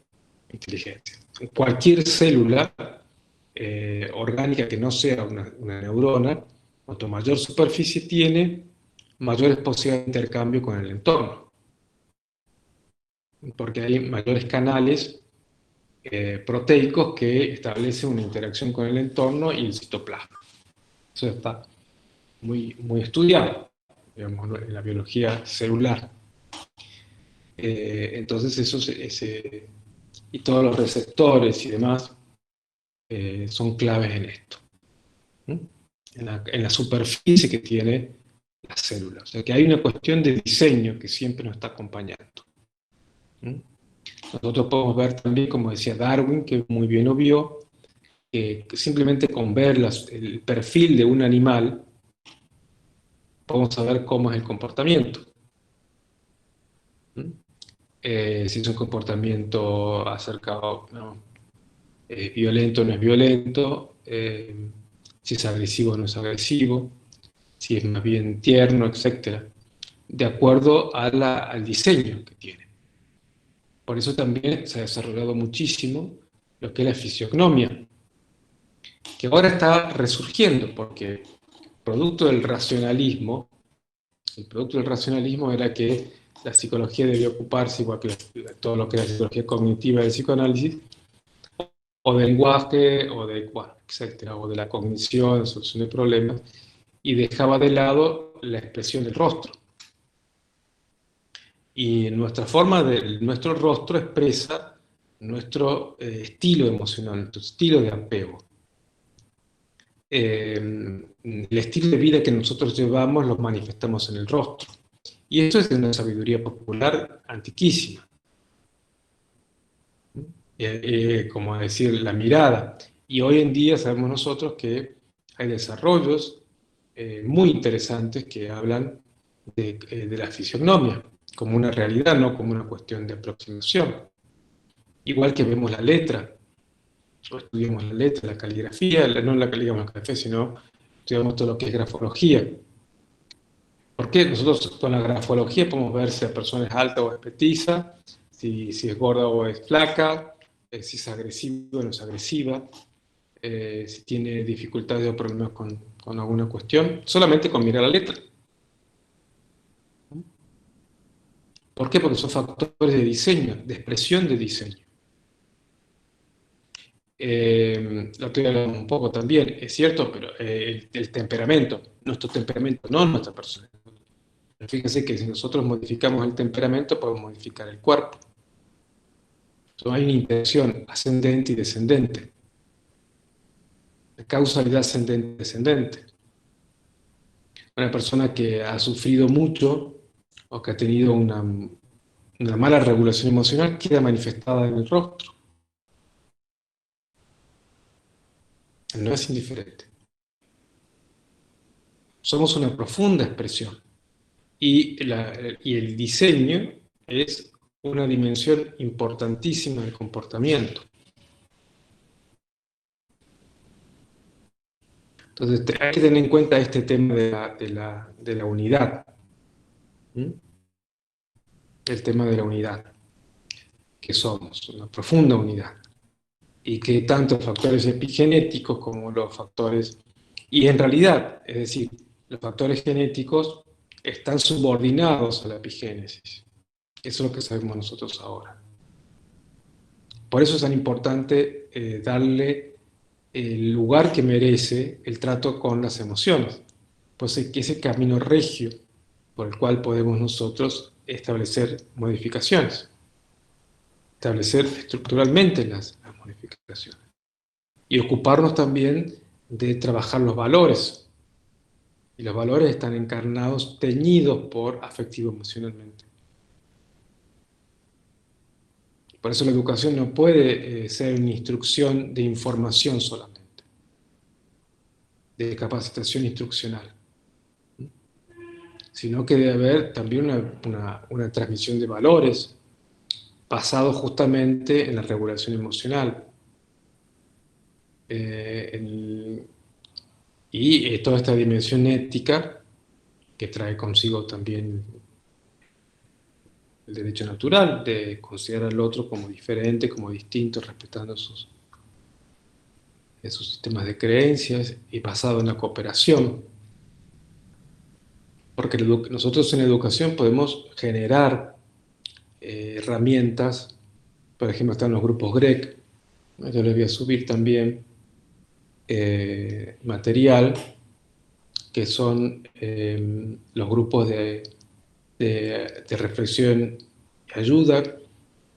inteligencia. Cualquier célula orgánica que no sea una neurona, cuanto mayor superficie tiene, mayores posibilidades de intercambio con el entorno. Porque hay mayores canales proteicos que establecen una interacción con el entorno y el citoplasma. Eso está muy, muy estudiado, digamos, en la biología celular. Entonces, y todos los receptores y demás son claves en esto. en la superficie que tiene la célula. O sea que hay una cuestión de diseño que siempre nos está acompañando. ¿Mm? Nosotros podemos ver también, como decía Darwin, que muy bien lo vio, que simplemente con ver el perfil de un animal, podemos saber cómo es el comportamiento. ¿Mm? Si es un comportamiento acercado, ¿no? Es violento o no es violento, si es agresivo o no es agresivo, si es más bien tierno, etcétera, de acuerdo al diseño que tiene. Por eso también se ha desarrollado muchísimo lo que es la fisiognomia, que ahora está resurgiendo, porque producto del racionalismo, el producto del racionalismo era que la psicología debía ocuparse, igual que todo lo que es la psicología cognitiva del psicoanálisis, o del lenguaje, o de, bueno, etcétera, o de la cognición, solución de problemas, y dejaba de lado la expresión del rostro. Y nuestra forma nuestro rostro expresa nuestro estilo emocional, nuestro estilo de apego. El estilo de vida que nosotros llevamos lo manifestamos en el rostro. Y esto es de una sabiduría popular antiquísima. Como decir, la mirada. Y hoy en día sabemos nosotros que hay desarrollos muy interesantes que hablan de la fisiognomia como una realidad, no como una cuestión de aproximación. Igual que vemos la letra. Nosotros estudiamos la letra, la caligrafía, no la caligrafía, sino estudiamos todo lo que es grafología. ¿Por qué? Nosotros con la grafología podemos ver si la persona es alta o es petiza, si es gorda o es flaca, si es agresiva o no es agresiva, si tiene dificultades o problemas con alguna cuestión, solamente con mirar la letra. ¿Por qué? Porque son factores de diseño, de expresión de diseño. Lo que hablamos un poco también, es cierto, pero el temperamento, nuestro temperamento, no nuestra persona. Fíjense que si nosotros modificamos el temperamento, podemos modificar el cuerpo. Entonces hay una interacción ascendente y descendente. La causalidad ascendente-descendente. Una persona que ha sufrido mucho o que ha tenido una mala regulación emocional queda manifestada en el rostro. No es indiferente. Somos una profunda expresión. Y el diseño es una dimensión importantísima del comportamiento. Entonces hay que tener en cuenta este tema de la unidad. ¿Mm? El tema de la unidad, que somos una profunda unidad. Y que tanto los factores epigenéticos como los factores... Y en realidad, es decir, los factores genéticos están subordinados a la epigénesis. Eso es lo que sabemos nosotros ahora. Por eso es tan importante darle el lugar que merece el trato con las emociones. Pues ese camino regio por el cual podemos nosotros establecer modificaciones, establecer estructuralmente las modificaciones. Y ocuparnos también de trabajar los valores. Y los valores están encarnados, teñidos por afectivo-emocionalmente. Por eso la educación no puede ser una instrucción de información solamente, de capacitación instruccional, sino que debe haber también una transmisión de valores basado justamente en la regulación emocional. Toda esta dimensión ética que trae consigo también el derecho natural de considerar al otro como diferente, como distinto, respetando sus sistemas de creencias y basado en la cooperación. Porque nosotros en la educación podemos generar herramientas, por ejemplo, están los grupos GREC, yo les voy a subir también material, que son los grupos de reflexión y ayuda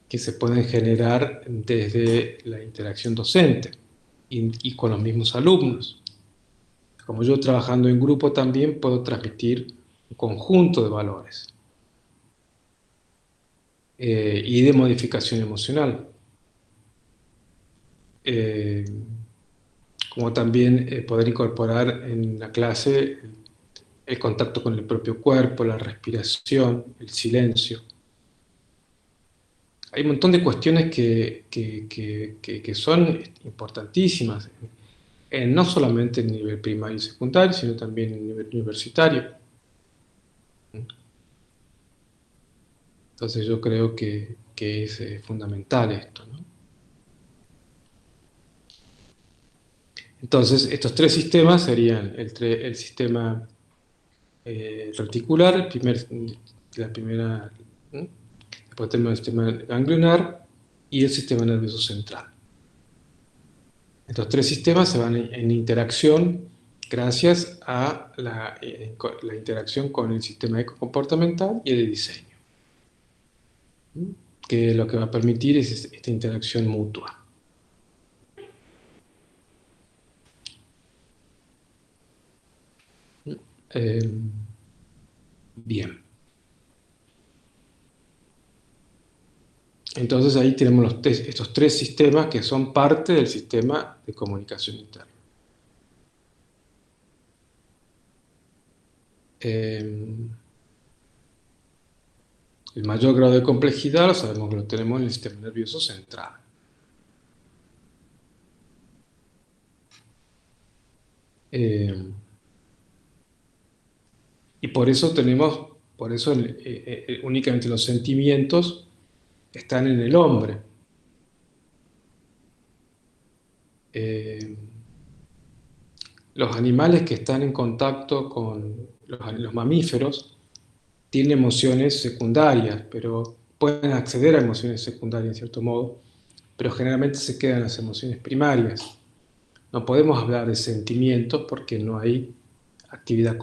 que se pueden generar desde la interacción docente y con los mismos alumnos. Como yo trabajando en grupo también puedo transmitir un conjunto de valores y de modificación emocional. Como también poder incorporar en la clase el contacto con el propio cuerpo, la respiración, el silencio. Hay un montón de cuestiones que son importantísimas, no solamente en nivel primario y secundario, sino también en nivel universitario. Entonces yo creo que es fundamental esto, ¿no? Entonces, estos tres sistemas serían el sistema reticular, la primera, ¿no? Después tenemos el sistema ganglionar y el sistema nervioso central. Estos tres sistemas se van en interacción gracias a la interacción con el sistema ecocomportamental y el de diseño, que lo que va a permitir es esta interacción mutua. Bien. Entonces ahí tenemos estos tres sistemas que son parte del sistema de comunicación interna. El mayor grado de complejidad lo sabemos que lo tenemos en el sistema nervioso central. Y por eso únicamente los sentimientos están en el hombre. Los animales que están en contacto con los mamíferos tienen emociones secundarias, pero pueden acceder a emociones secundarias en cierto modo, pero generalmente se quedan las emociones primarias. No podemos hablar de sentimientos porque no hay actividad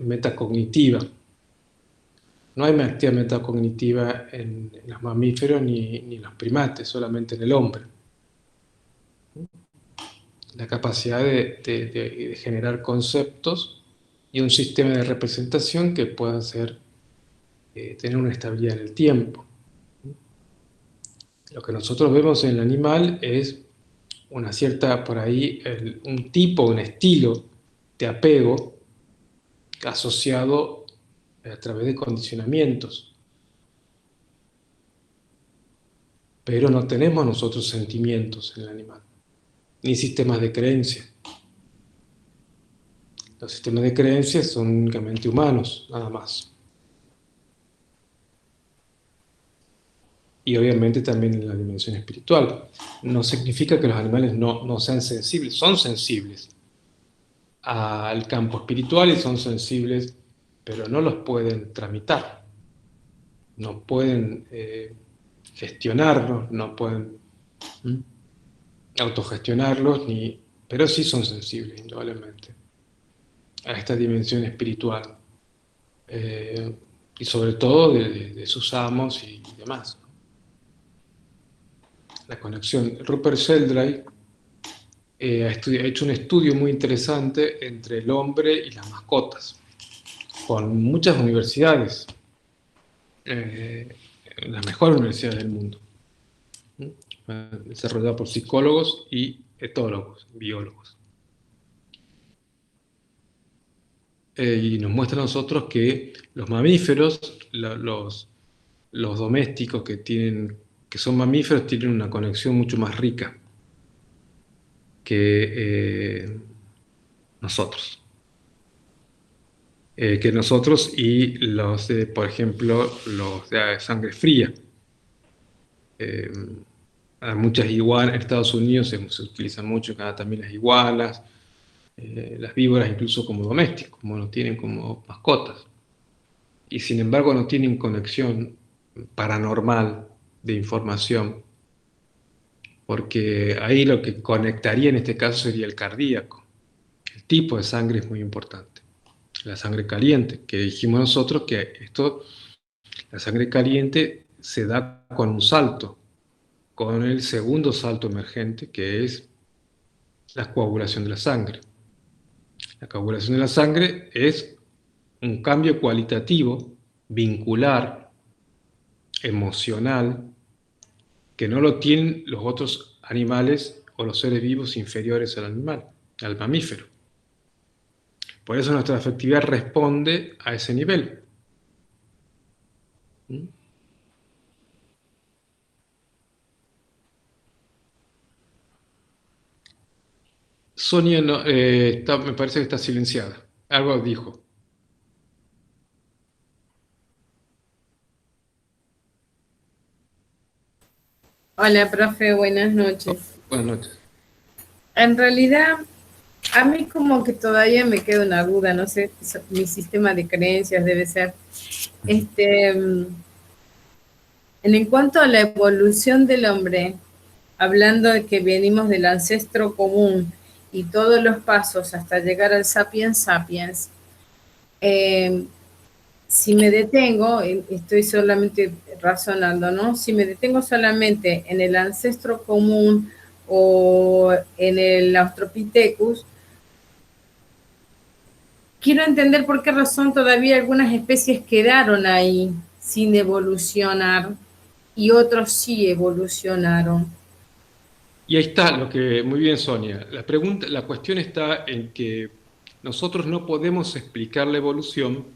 metacognitiva. No hay actividad metacognitiva en los mamíferos ni en los primates, solamente en el hombre. La capacidad de generar conceptos y un sistema de representación que pueda tener una estabilidad en el tiempo. Lo que nosotros vemos en el animal es una cierta, por ahí, un tipo, un estilo de apego asociado a través de condicionamientos. Pero no tenemos nosotros sentimientos en el animal, ni sistemas de creencia. Los sistemas de creencias son únicamente humanos, nada más. Y obviamente también en la dimensión espiritual. No significa que los animales no sean sensibles, son sensibles al campo espiritual y son sensibles, pero no los pueden tramitar, no pueden gestionarlos, no pueden autogestionarlos, pero sí son sensibles, indudablemente, a esta dimensión espiritual, y sobre todo de sus amos y demás. La conexión. Rupert Sheldrake ha hecho un estudio muy interesante entre el hombre y las mascotas, con muchas universidades, las mejores universidades del mundo, desarrollado por psicólogos y etólogos, biólogos. Y nos muestra a nosotros que los mamíferos, los domésticos que son mamíferos, tienen una conexión mucho más rica que nosotros. Y los de, por ejemplo, los de sangre fría. Hay muchas iguanas, en Estados Unidos se utilizan mucho, acá también las iguanas, las víboras incluso como domésticos, como los tienen como mascotas. Y sin embargo no tienen conexión paranormal de información, porque ahí lo que conectaría en este caso sería el cardíaco. El tipo de sangre es muy importante. La sangre caliente, que dijimos nosotros que la sangre caliente se da con un salto, con el segundo salto emergente, que es la coagulación de la sangre. La coagulación de la sangre es un cambio cualitativo, vincular, emocional, que no lo tienen los otros animales o los seres vivos inferiores al animal, al mamífero. Por eso nuestra afectividad responde a ese nivel. ¿Mm? Sonia no, me parece que está silenciada. Algo dijo. Hola, profe, buenas noches. Buenas noches. En realidad, a mí como que todavía me queda una duda, no sé, mi sistema de creencias debe ser. En cuanto a la evolución del hombre, hablando de que venimos del ancestro común y todos los pasos hasta llegar al sapiens sapiens, si me detengo, estoy solamente razonando, ¿no? Si me detengo solamente en el ancestro común o en el Australopithecus, quiero entender por qué razón todavía algunas especies quedaron ahí sin evolucionar y otros sí evolucionaron. Y ahí está lo que, muy bien, Sonia. La cuestión está en que nosotros no podemos explicar la evolución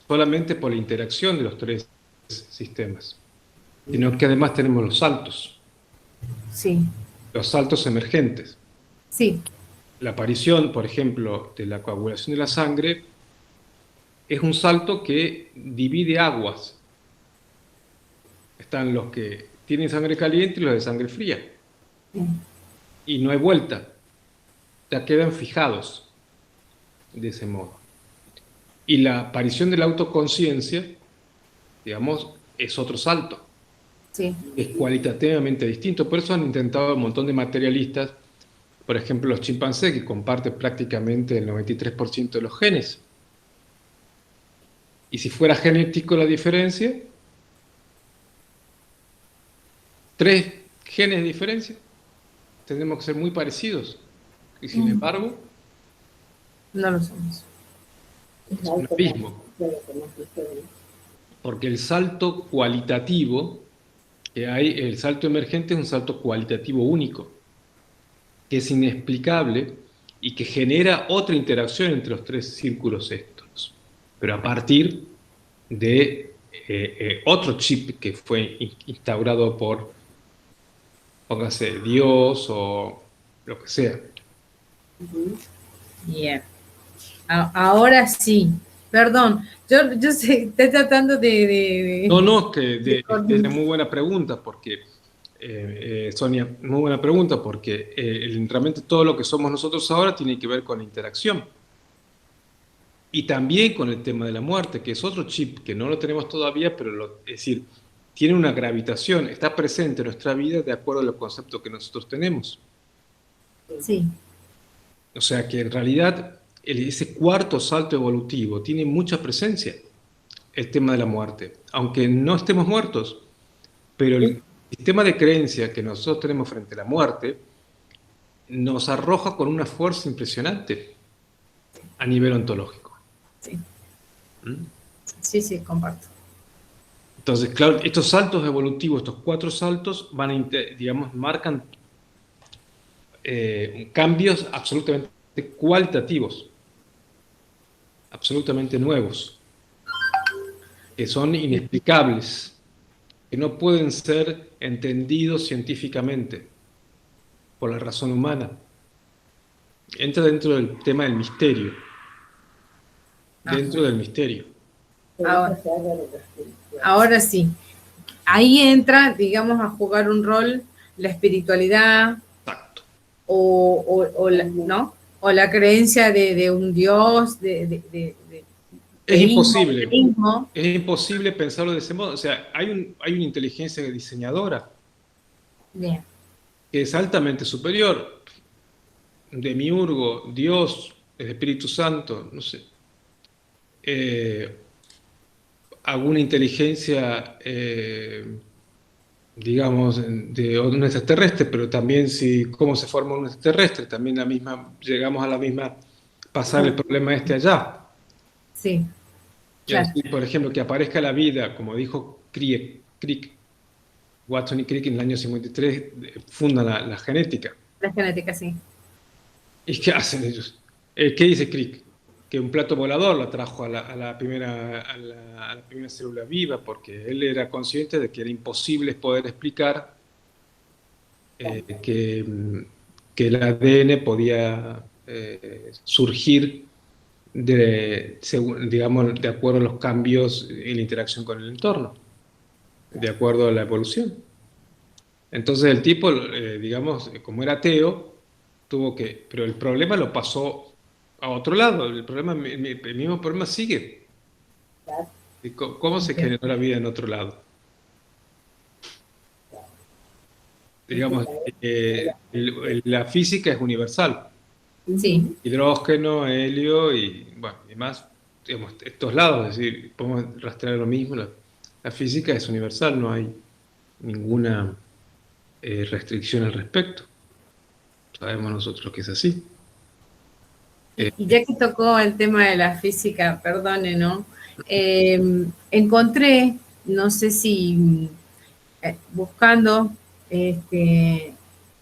solamente por la interacción de los tres sistemas, sino que además tenemos los saltos. Sí. Los saltos emergentes. Sí. La aparición, por ejemplo, de la coagulación de la sangre es un salto que divide aguas. Están los que tienen sangre caliente y los de sangre fría. Y no hay vuelta. Ya quedan fijados de ese modo. Y la aparición de la autoconciencia, digamos, es otro salto. Sí. Es cualitativamente distinto. Por eso han intentado un montón de materialistas, por ejemplo, los chimpancés, que comparten prácticamente el 93% de los genes. Y si fuera genético la diferencia, 3 genes de diferencia, tendremos que ser muy parecidos. Y sin embargo, no lo somos. Es un abismo. Porque el salto cualitativo que hay, el salto emergente es un salto cualitativo único, que es inexplicable y que genera otra interacción entre los 3 círculos estos, pero a partir de otro chip que fue instaurado por, póngase, Dios o lo que sea. Bien. Ahora sí. Perdón, yo estoy tratando de... No, que es una muy buena pregunta, porque, Sonia, muy buena pregunta, porque realmente todo lo que somos nosotros ahora tiene que ver con la interacción. Y también con el tema de la muerte, que es otro chip que no lo tenemos todavía, pero es decir, tiene una gravitación, está presente en nuestra vida de acuerdo a los conceptos que nosotros tenemos. Sí. O sea que en realidad ese cuarto salto evolutivo tiene mucha presencia, el tema de la muerte, aunque no estemos muertos, pero el sistema de creencia que nosotros tenemos frente a la muerte nos arroja con una fuerza impresionante a nivel ontológico. Sí. Sí, comparto. Entonces, claro, estos saltos evolutivos, estos 4 saltos, digamos, marcan cambios absolutamente cualitativos, absolutamente nuevos, que son inexplicables, que no pueden ser entendidos científicamente por la razón humana. Entra dentro del tema del misterio. Dentro del misterio. Ahora sí. Ahí entra, digamos, a jugar un rol la espiritualidad. Exacto. ¿No? O la creencia de un Dios, es imposible. Es imposible pensarlo de ese modo. O sea, hay una inteligencia diseñadora. Bien. Que es altamente superior. Demiurgo, Dios, el Espíritu Santo, no sé. Alguna inteligencia, digamos, de un extraterrestre, pero también cómo se forma un extraterrestre, también llegamos a la misma pasar el problema este allá. Sí, Y claro. así, por ejemplo, que aparezca la vida, como dijo Crick, Watson y Crick en el año 53 fundan la genética. La genética, sí. ¿Y qué hacen ellos? ¿Qué dice Crick? Que un plato volador lo trajo a la primera célula viva, porque él era consciente de que era imposible poder explicar que el ADN podía surgir digamos, de acuerdo a los cambios en la interacción con el entorno, de acuerdo a la evolución. Entonces el tipo, digamos, como era ateo, pero el problema lo pasó a otro lado, el mismo problema sigue. ¿Y cómo se generó la vida en otro lado? Digamos, la física es universal. Sí, Hidrógeno, helio y, bueno, y más, digamos, estos lados, es decir, podemos rastrear lo mismo. La física es universal, no hay ninguna restricción al respecto. Sabemos nosotros que es así. y ya que tocó el tema de la física, perdone, ¿no? Encontré, no sé si buscando de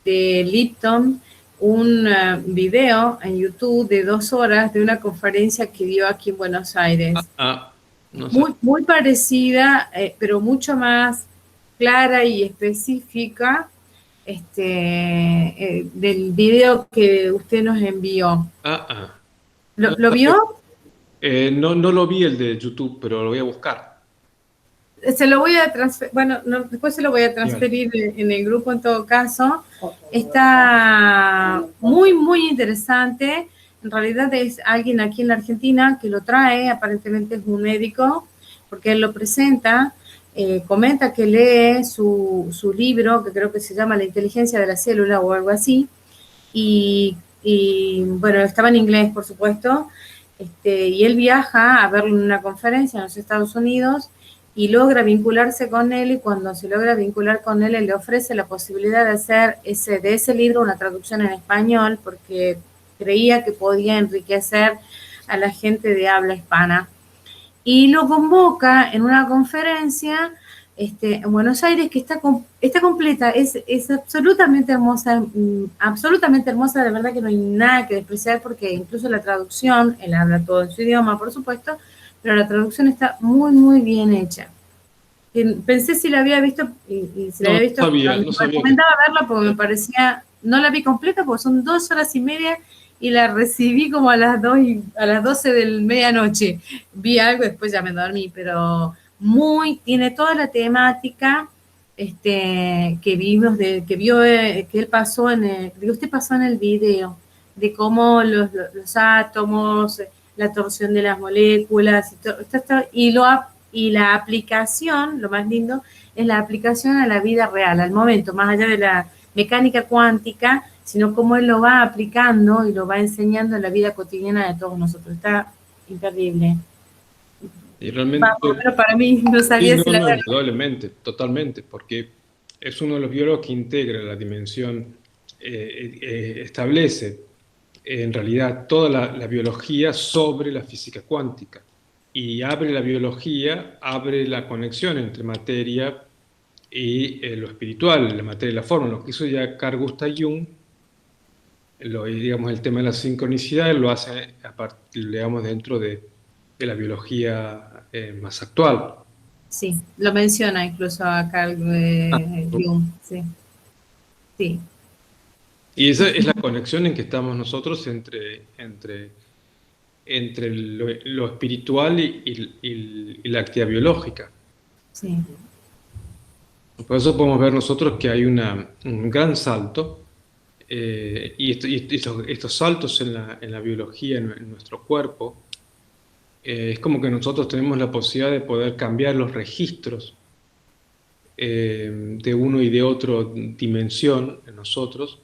Lipton, un video en YouTube de 2 horas de una conferencia que dio aquí en Buenos Aires. No sé. Muy parecida, pero mucho más clara y específica del video que usted nos envió. ¿Lo vio? No lo vi el de YouTube, pero lo voy a buscar. Se lo voy a transferir, bueno, después se lo voy a transferir en el grupo en todo caso. Está muy, muy interesante. En realidad es alguien aquí en la Argentina que lo trae, aparentemente es un médico, porque él lo presenta, comenta que lee su libro, que creo que se llama La inteligencia de la célula o algo así, y bueno, estaba en inglés, por supuesto, y él viaja a verlo en una conferencia en los Estados Unidos, y logra vincularse con él, y cuando se logra vincular con él, él le ofrece la posibilidad de hacer de ese libro una traducción en español, porque creía que podía enriquecer a la gente de habla hispana. Y lo convoca en una conferencia en Buenos Aires que está completa, es absolutamente hermosa, de verdad que no hay nada que despreciar, porque incluso la traducción, él habla todo en su idioma, por supuesto, pero la traducción está muy, muy bien hecha. Pensé si la había visto, y si la había visto, no me sabía recomendaba verla porque me parecía, no la vi completa porque son 2 horas y media y la recibí como a las 12 del medianoche. Vi algo y después ya me dormí, pero tiene toda la temática que vimos, que él pasó usted pasó en el video, de cómo los átomos, la torsión de las moléculas, y la aplicación, lo más lindo, es la aplicación a la vida real, al momento, más allá de la mecánica cuántica, sino cómo él lo va aplicando y lo va enseñando en la vida cotidiana de todos nosotros. Está imperdible. Y realmente, Pero para mí no sabía si la verdad. Indudablemente, totalmente, porque es uno de los biólogos que integra la dimensión, establece en realidad toda la biología sobre la física cuántica, y abre la biología, abre la conexión entre materia y lo espiritual, la materia y la forma. Lo que hizo ya Carl Gustav Jung, digamos, el tema de la sincronicidad, lo hace digamos, dentro de la biología más actual. Sí, lo menciona incluso a Carl Jung, sí. Sí. Y esa es la conexión en que estamos nosotros entre lo espiritual y la actividad biológica. Sí. Por eso podemos ver nosotros que hay un gran salto, y estos saltos en la biología, en nuestro cuerpo, es como que nosotros tenemos la posibilidad de poder cambiar los registros de uno y de otro dimensión en nosotros,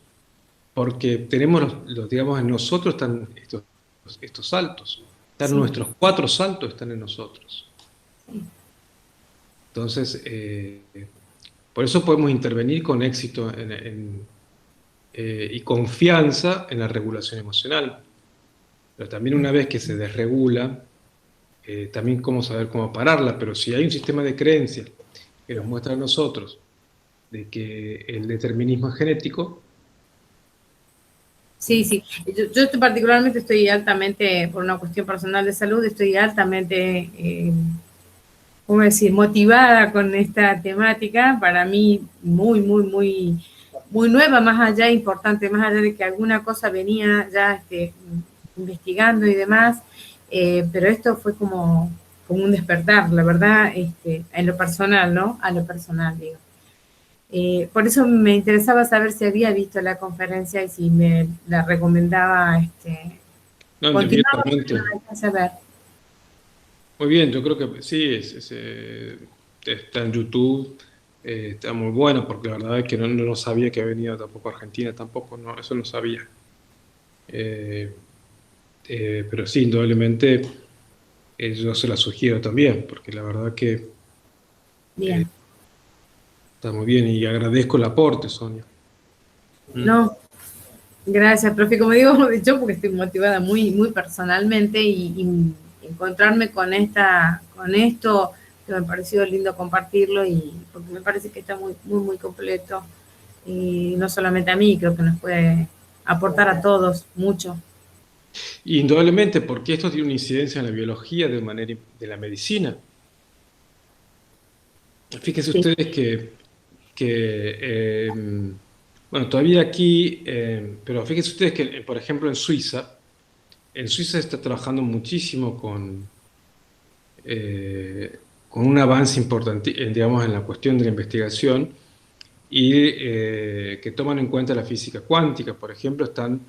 porque tenemos, digamos, en nosotros están estos saltos, nuestros 4 saltos están en nosotros. Entonces, por eso podemos intervenir con éxito y confianza en la regulación emocional. Pero también una vez que se desregula, también cómo saber cómo pararla. Pero si hay un sistema de creencias que nos muestra a nosotros de que el determinismo es genético. Sí, sí. Yo particularmente estoy altamente, por una cuestión personal de salud, estoy altamente, ¿cómo decir?, motivada con esta temática. Para mí, muy, muy, muy, muy nueva, más allá, importante, más allá de que alguna cosa venía ya investigando y demás, pero esto fue como un despertar, la verdad, en lo personal, ¿no? A lo personal, digo. Por eso me interesaba saber si había visto la conferencia y si me la recomendaba No, continuar. Muy bien, yo creo que sí, está en YouTube, está muy bueno, porque la verdad es que no sabía que había venido tampoco a Argentina, tampoco, no, eso no sabía. Pero sí, indudablemente yo se la sugiero también, porque la verdad que Bien. está muy bien y agradezco el aporte, Sonia. No, gracias, profe. Como digo, yo porque estoy motivada muy, muy personalmente y encontrarme con esto, que me pareció lindo compartirlo y porque me parece que está muy, muy, muy completo y no solamente a mí, creo que nos puede aportar a todos mucho. Indudablemente, porque esto tiene una incidencia en la biología de la medicina. Fíjense ustedes que bueno, todavía aquí, pero fíjense ustedes que, por ejemplo, en Suiza se está trabajando muchísimo con un avance importante, digamos, en la cuestión de la investigación y que toman en cuenta la física cuántica. Por ejemplo, están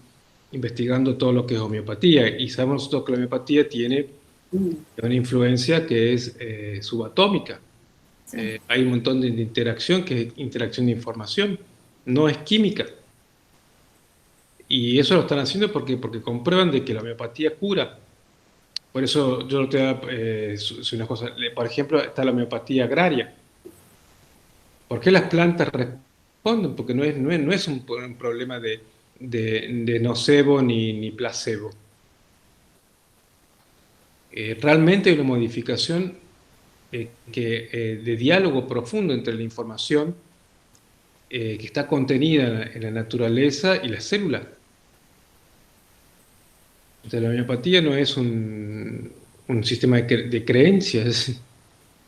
investigando todo lo que es homeopatía y sabemos nosotros que la homeopatía tiene una influencia que es subatómica. Sí. Hay un montón de interacción que es interacción de información, no es química. Y eso lo están haciendo porque comprueban de que la homeopatía cura. Por eso yo te doy una cosa. Por ejemplo, está la homeopatía agraria. ¿Por qué las plantas responden? Porque no es un problema de nocebo ni placebo. Realmente hay una modificación de diálogo profundo entre la información que está contenida en la naturaleza y la célula. Entonces, la homeopatía no es un sistema de creencias,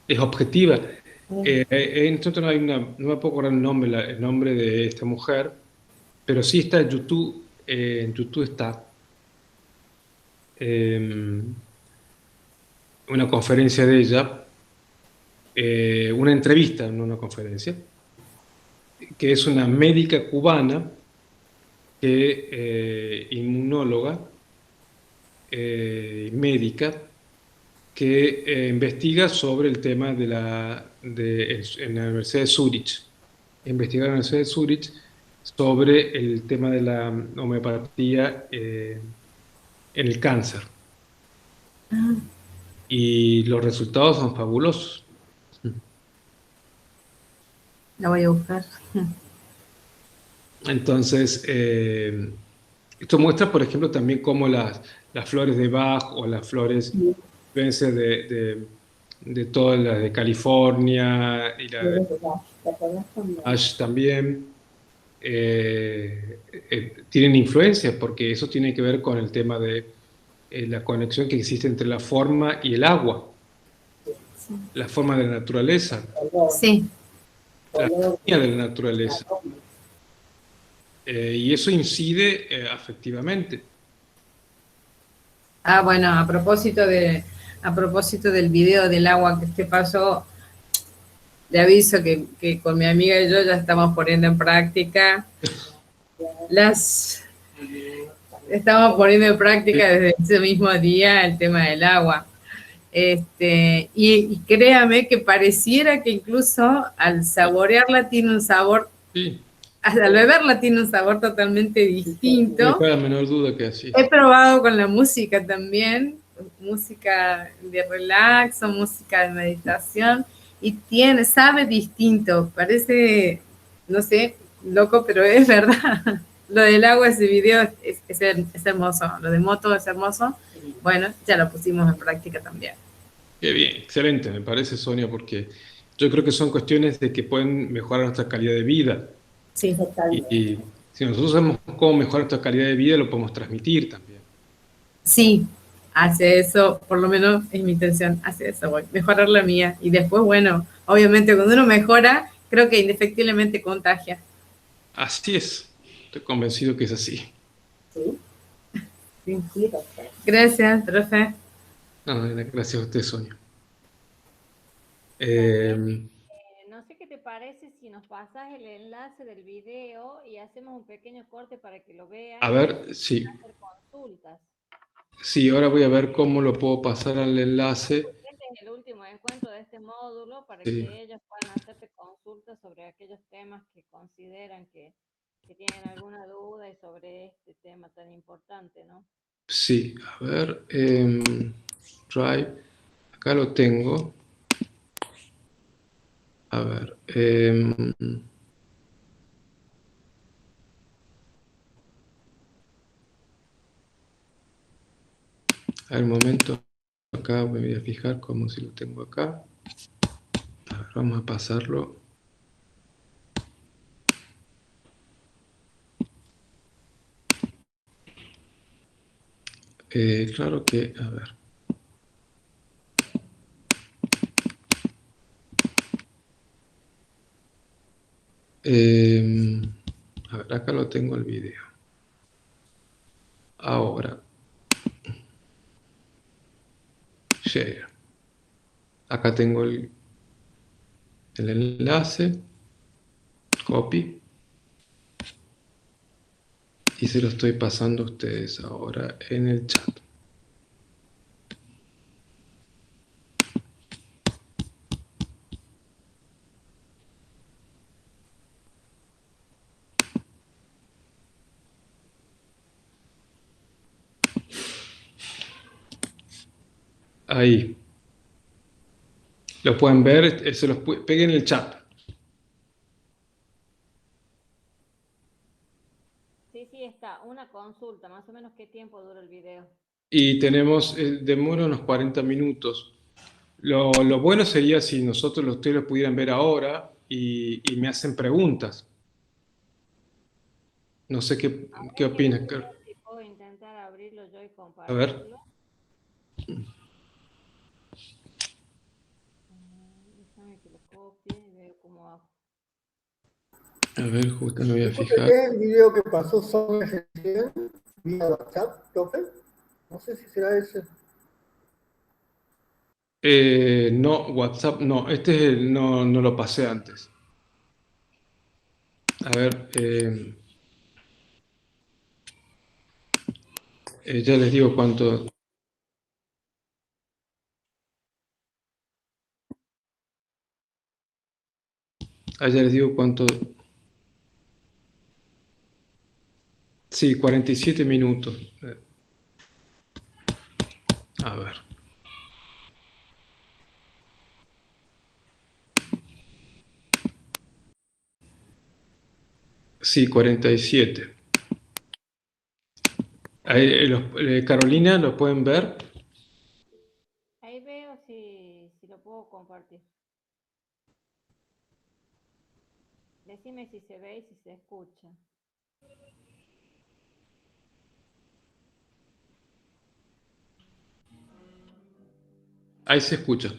es objetiva. Entonces no me puedo acordar el nombre de esta mujer, pero sí está en YouTube. En YouTube está una conferencia de ella, una entrevista, no una conferencia, que es una médica cubana, inmunóloga, médica, que investiga sobre el tema en la Universidad de Zúrich. Investiga en la Universidad de Zúrich sobre el tema de la homeopatía en el cáncer. Y los resultados son fabulosos. La voy a buscar. Entonces, esto muestra, por ejemplo, también cómo las flores de Bach o las flores de todas las de California y la de Ash también tienen influencia, porque eso tiene que ver con el tema de la conexión que existe entre la forma y el agua, la forma de la naturaleza, sí, la armonía de la naturaleza. Y eso incide afectivamente. Bueno, a propósito del video del agua que usted pasó, le aviso que con mi amiga y yo ya estamos poniendo en práctica estamos poniendo en práctica desde ese mismo día el tema del agua. Y créame que pareciera que incluso al saborearla tiene un sabor, sí. Al beberla tiene un sabor totalmente distinto. No hay la menor duda que así. He probado con la música también, música de relax o música de meditación, y sabe distinto, parece, no sé, loco, pero es verdad, lo del agua, ese video es hermoso. Lo de moto es hermoso. Bueno, ya lo pusimos en práctica también. Qué bien, excelente, me parece, Sonia, porque yo creo que son cuestiones de que pueden mejorar nuestra calidad de vida. Sí. Y si nosotros sabemos cómo mejorar nuestra calidad de vida, lo podemos transmitir también. Sí, hacia eso, por lo menos es mi intención, hacia eso voy, mejorar la mía. Y después, bueno, obviamente cuando uno mejora, creo que indefectiblemente contagia. Así es, estoy convencido que es así. Sí. Sí. Sí, doctor. Gracias, profe. No, gracias a usted, Sonia. Daniel, no sé qué te parece si nos pasas el enlace del video y hacemos un pequeño corte para que lo vean A y ver, sí. hacer consultas. Sí, ahora voy a ver cómo lo puedo pasar al enlace. Porque este es el último encuentro de este módulo para Sí, que ellos puedan hacerte consultas sobre aquellos temas que consideran que tienen alguna duda y sobre este tema tan importante, ¿no? sí, a ver, Drive, acá lo tengo. A ver, al momento, acá me voy a fijar como si lo tengo acá. A ver, vamos a pasarlo. Claro que, a ver. A ver, acá lo tengo el video. Ahora, share. Acá tengo el enlace, copy, y se lo estoy pasando a ustedes ahora en el chat. Ahí. Lo pueden ver, se los pegué en el chat. Sí, sí, está. Una consulta, más o menos qué tiempo dura el video. Y tenemos, demora unos 40 minutos. Lo bueno sería si ustedes lo pudieran ver ahora y me hacen preguntas. No sé A qué ver, opinas, déjame Carl. ver si puedo intentar abrirlo yo y A ver, compartirlo. Déjame que lo copie y veo cómo hago. a ver, justo me voy a Disculpe, fijar. ¿qué es el video que pasó Sonia recién vía WhatsApp, profe? No sé si será ese. No, WhatsApp, no, no lo pasé antes. A ver, ya les digo cuánto. Ya les digo cuánto. Sí, 47 minutos. A ver. Sí, 47. Ahí, Carolina, ¿lo pueden ver? Ahí veo si lo puedo compartir. Decime si se ve y si se escucha. Ahí se escucha.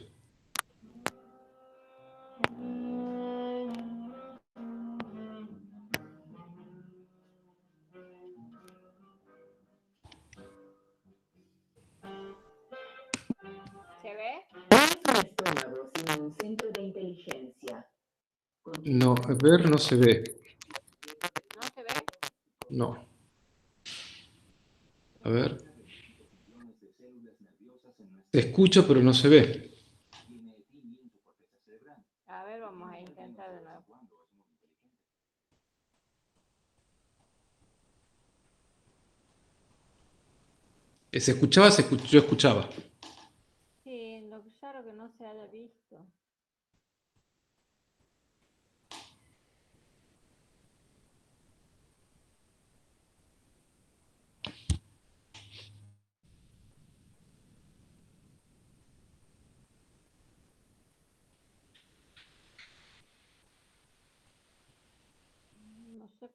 ¿Se ve? Estómago, sino un centro de inteligencia. No, a ver, no se ve. ¿No se ve? No. A ver. Se escucha, pero no se ve. A ver, vamos a intentar de nuevo. Se escuchaba, yo escuchaba. Sí, lo raro que no se haya visto.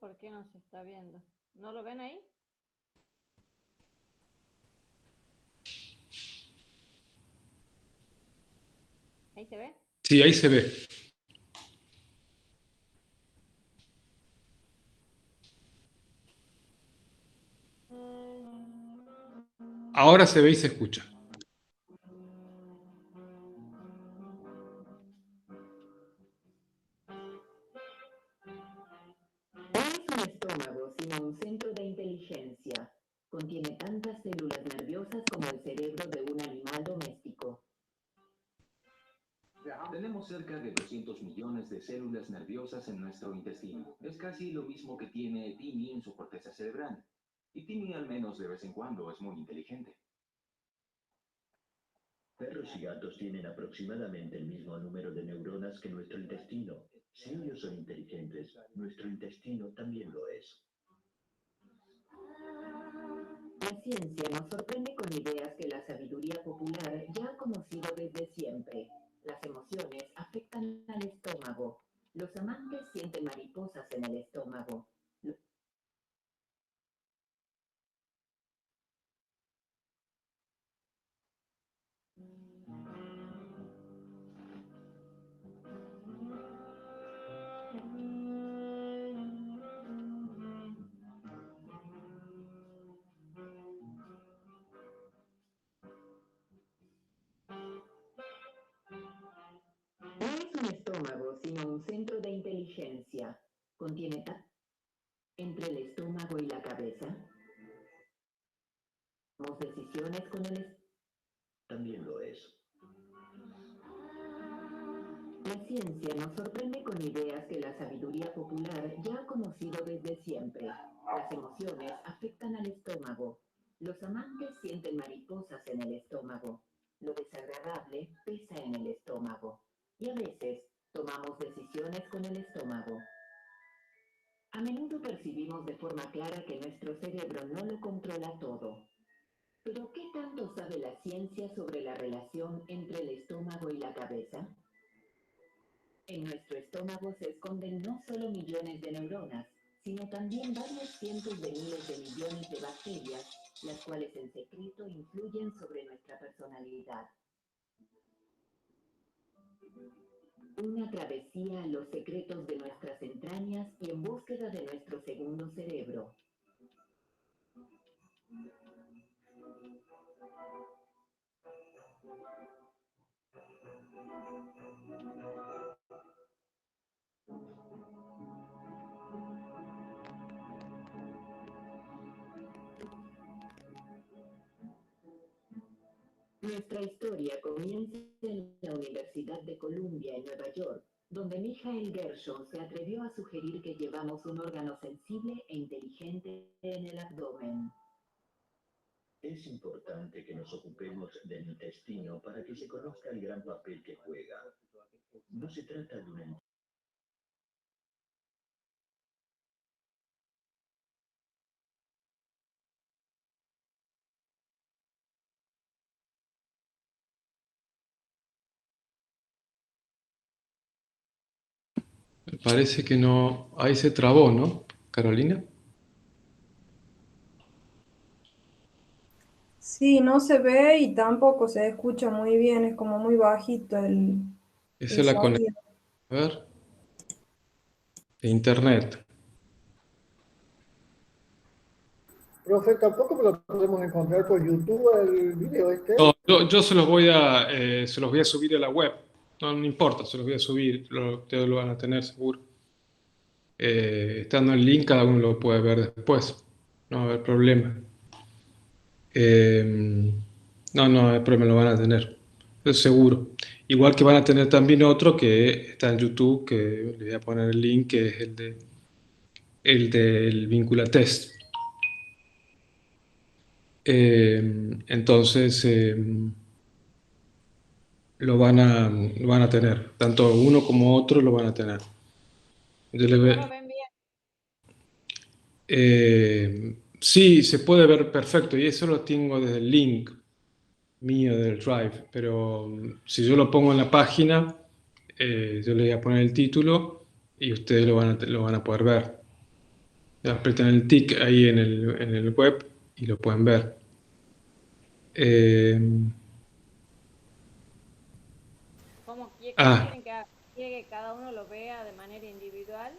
por qué no se está viendo. ¿No lo ven ahí? ¿Ahí se ve? Sí, ahí se ve. Ahora se ve y se escucha. No es un estómago, sino un centro de inteligencia. Contiene tantas células nerviosas como el cerebro de un animal doméstico. Tenemos cerca de 200 millones de células nerviosas en nuestro intestino. Es casi lo mismo que tiene Timmy en su corteza cerebral. Y Timmy, al menos de vez en cuando, es muy inteligente. Perros y gatos tienen aproximadamente el mismo número de neuronas que nuestro intestino. Si ellos son inteligentes, nuestro intestino también lo es. La ciencia nos sorprende con ideas que la sabiduría popular ya ha conocido desde siempre. Las emociones afectan al estómago. Los amantes sienten mariposas en el estómago. No es un estómago, sino un centro de inteligencia. Contiene entre el estómago y la cabeza. Tomamos decisiones con el estómago. También lo es. La ciencia nos sorprende con ideas que la sabiduría popular ya ha conocido desde siempre. Las emociones afectan al estómago. Los amantes sienten mariposas en el estómago. Lo desagradable pesa en el estómago. Y a veces tomamos decisiones con el estómago. A menudo percibimos de forma clara que nuestro cerebro no lo controla todo. Pero ¿qué tanto sabe la ciencia sobre la relación entre el estómago y la cabeza? En nuestro estómago se esconden no solo millones de neuronas, sino también varios cientos de miles de millones de bacterias, las cuales en secreto influyen sobre nuestra personalidad. Una travesía a los secretos de nuestras entrañas y en búsqueda de nuestro segundo cerebro. Nuestra historia comienza en la Universidad de Columbia, en Nueva York, donde Michael Gershon se atrevió a sugerir que llevamos un órgano sensible e inteligente en el abdomen. Es importante que nos ocupemos del intestino para que se conozca el gran papel que juega. No se trata de una... Me parece que no. Ahí se trabó, ¿no, Carolina? Sí, no se ve y tampoco se escucha muy bien, es como muy bajito Esa el es la conexión. sonido. A ver. De internet. Profe, tampoco me lo podemos encontrar por YouTube el video este. No, yo se los voy a subir a la web. No, no importa, se los voy a subir. Ustedes lo van a tener seguro. Estando el link, cada uno lo puede ver después. No va a haber problema. No hay problema, lo van a tener. Eso seguro. Igual que van a tener también otro que está en YouTube, que le voy a poner el link, que es el del Vincula Test. Entonces, lo van a tener. Tanto uno como otro lo van a tener. ¿No lo ven bien? Sí, se puede ver perfecto y eso lo tengo desde el link mío del Drive, pero si yo lo pongo en la página, yo le voy a poner el título y ustedes lo van a poder ver. Apretan el tic ahí en el web y lo pueden ver. ¿Cómo Ah, quieren que cada uno lo vea de manera individual?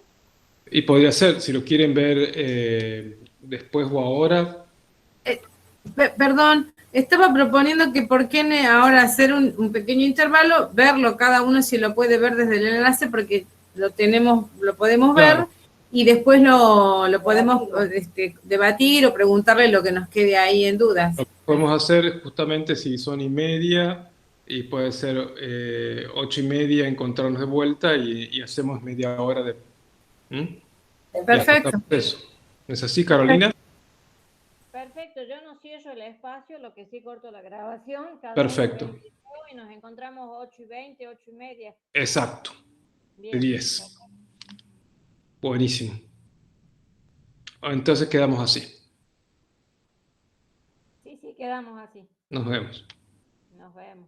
y podría ser, si lo quieren ver después o ahora. Perdón, estaba proponiendo que por qué ahora hacer un pequeño intervalo, verlo cada uno si lo puede ver desde el enlace, porque lo podemos ver Claro. y después lo podemos debatir o preguntarle lo que nos quede ahí en dudas. Lo que podemos hacer justamente si son 1:30 y puede ser 8:30 encontrarnos de vuelta y hacemos media hora de... ¿Mm? Perfecto. Y eso. ¿No es así, Carolina? Perfecto, yo no cierro el espacio, lo que sí corto la grabación. Cada Perfecto. uno ve el video y nos encontramos 8:20, 8:30. Exacto. De Bien. 10. Buenísimo. Entonces quedamos así. Sí, quedamos así. Nos vemos. Nos vemos.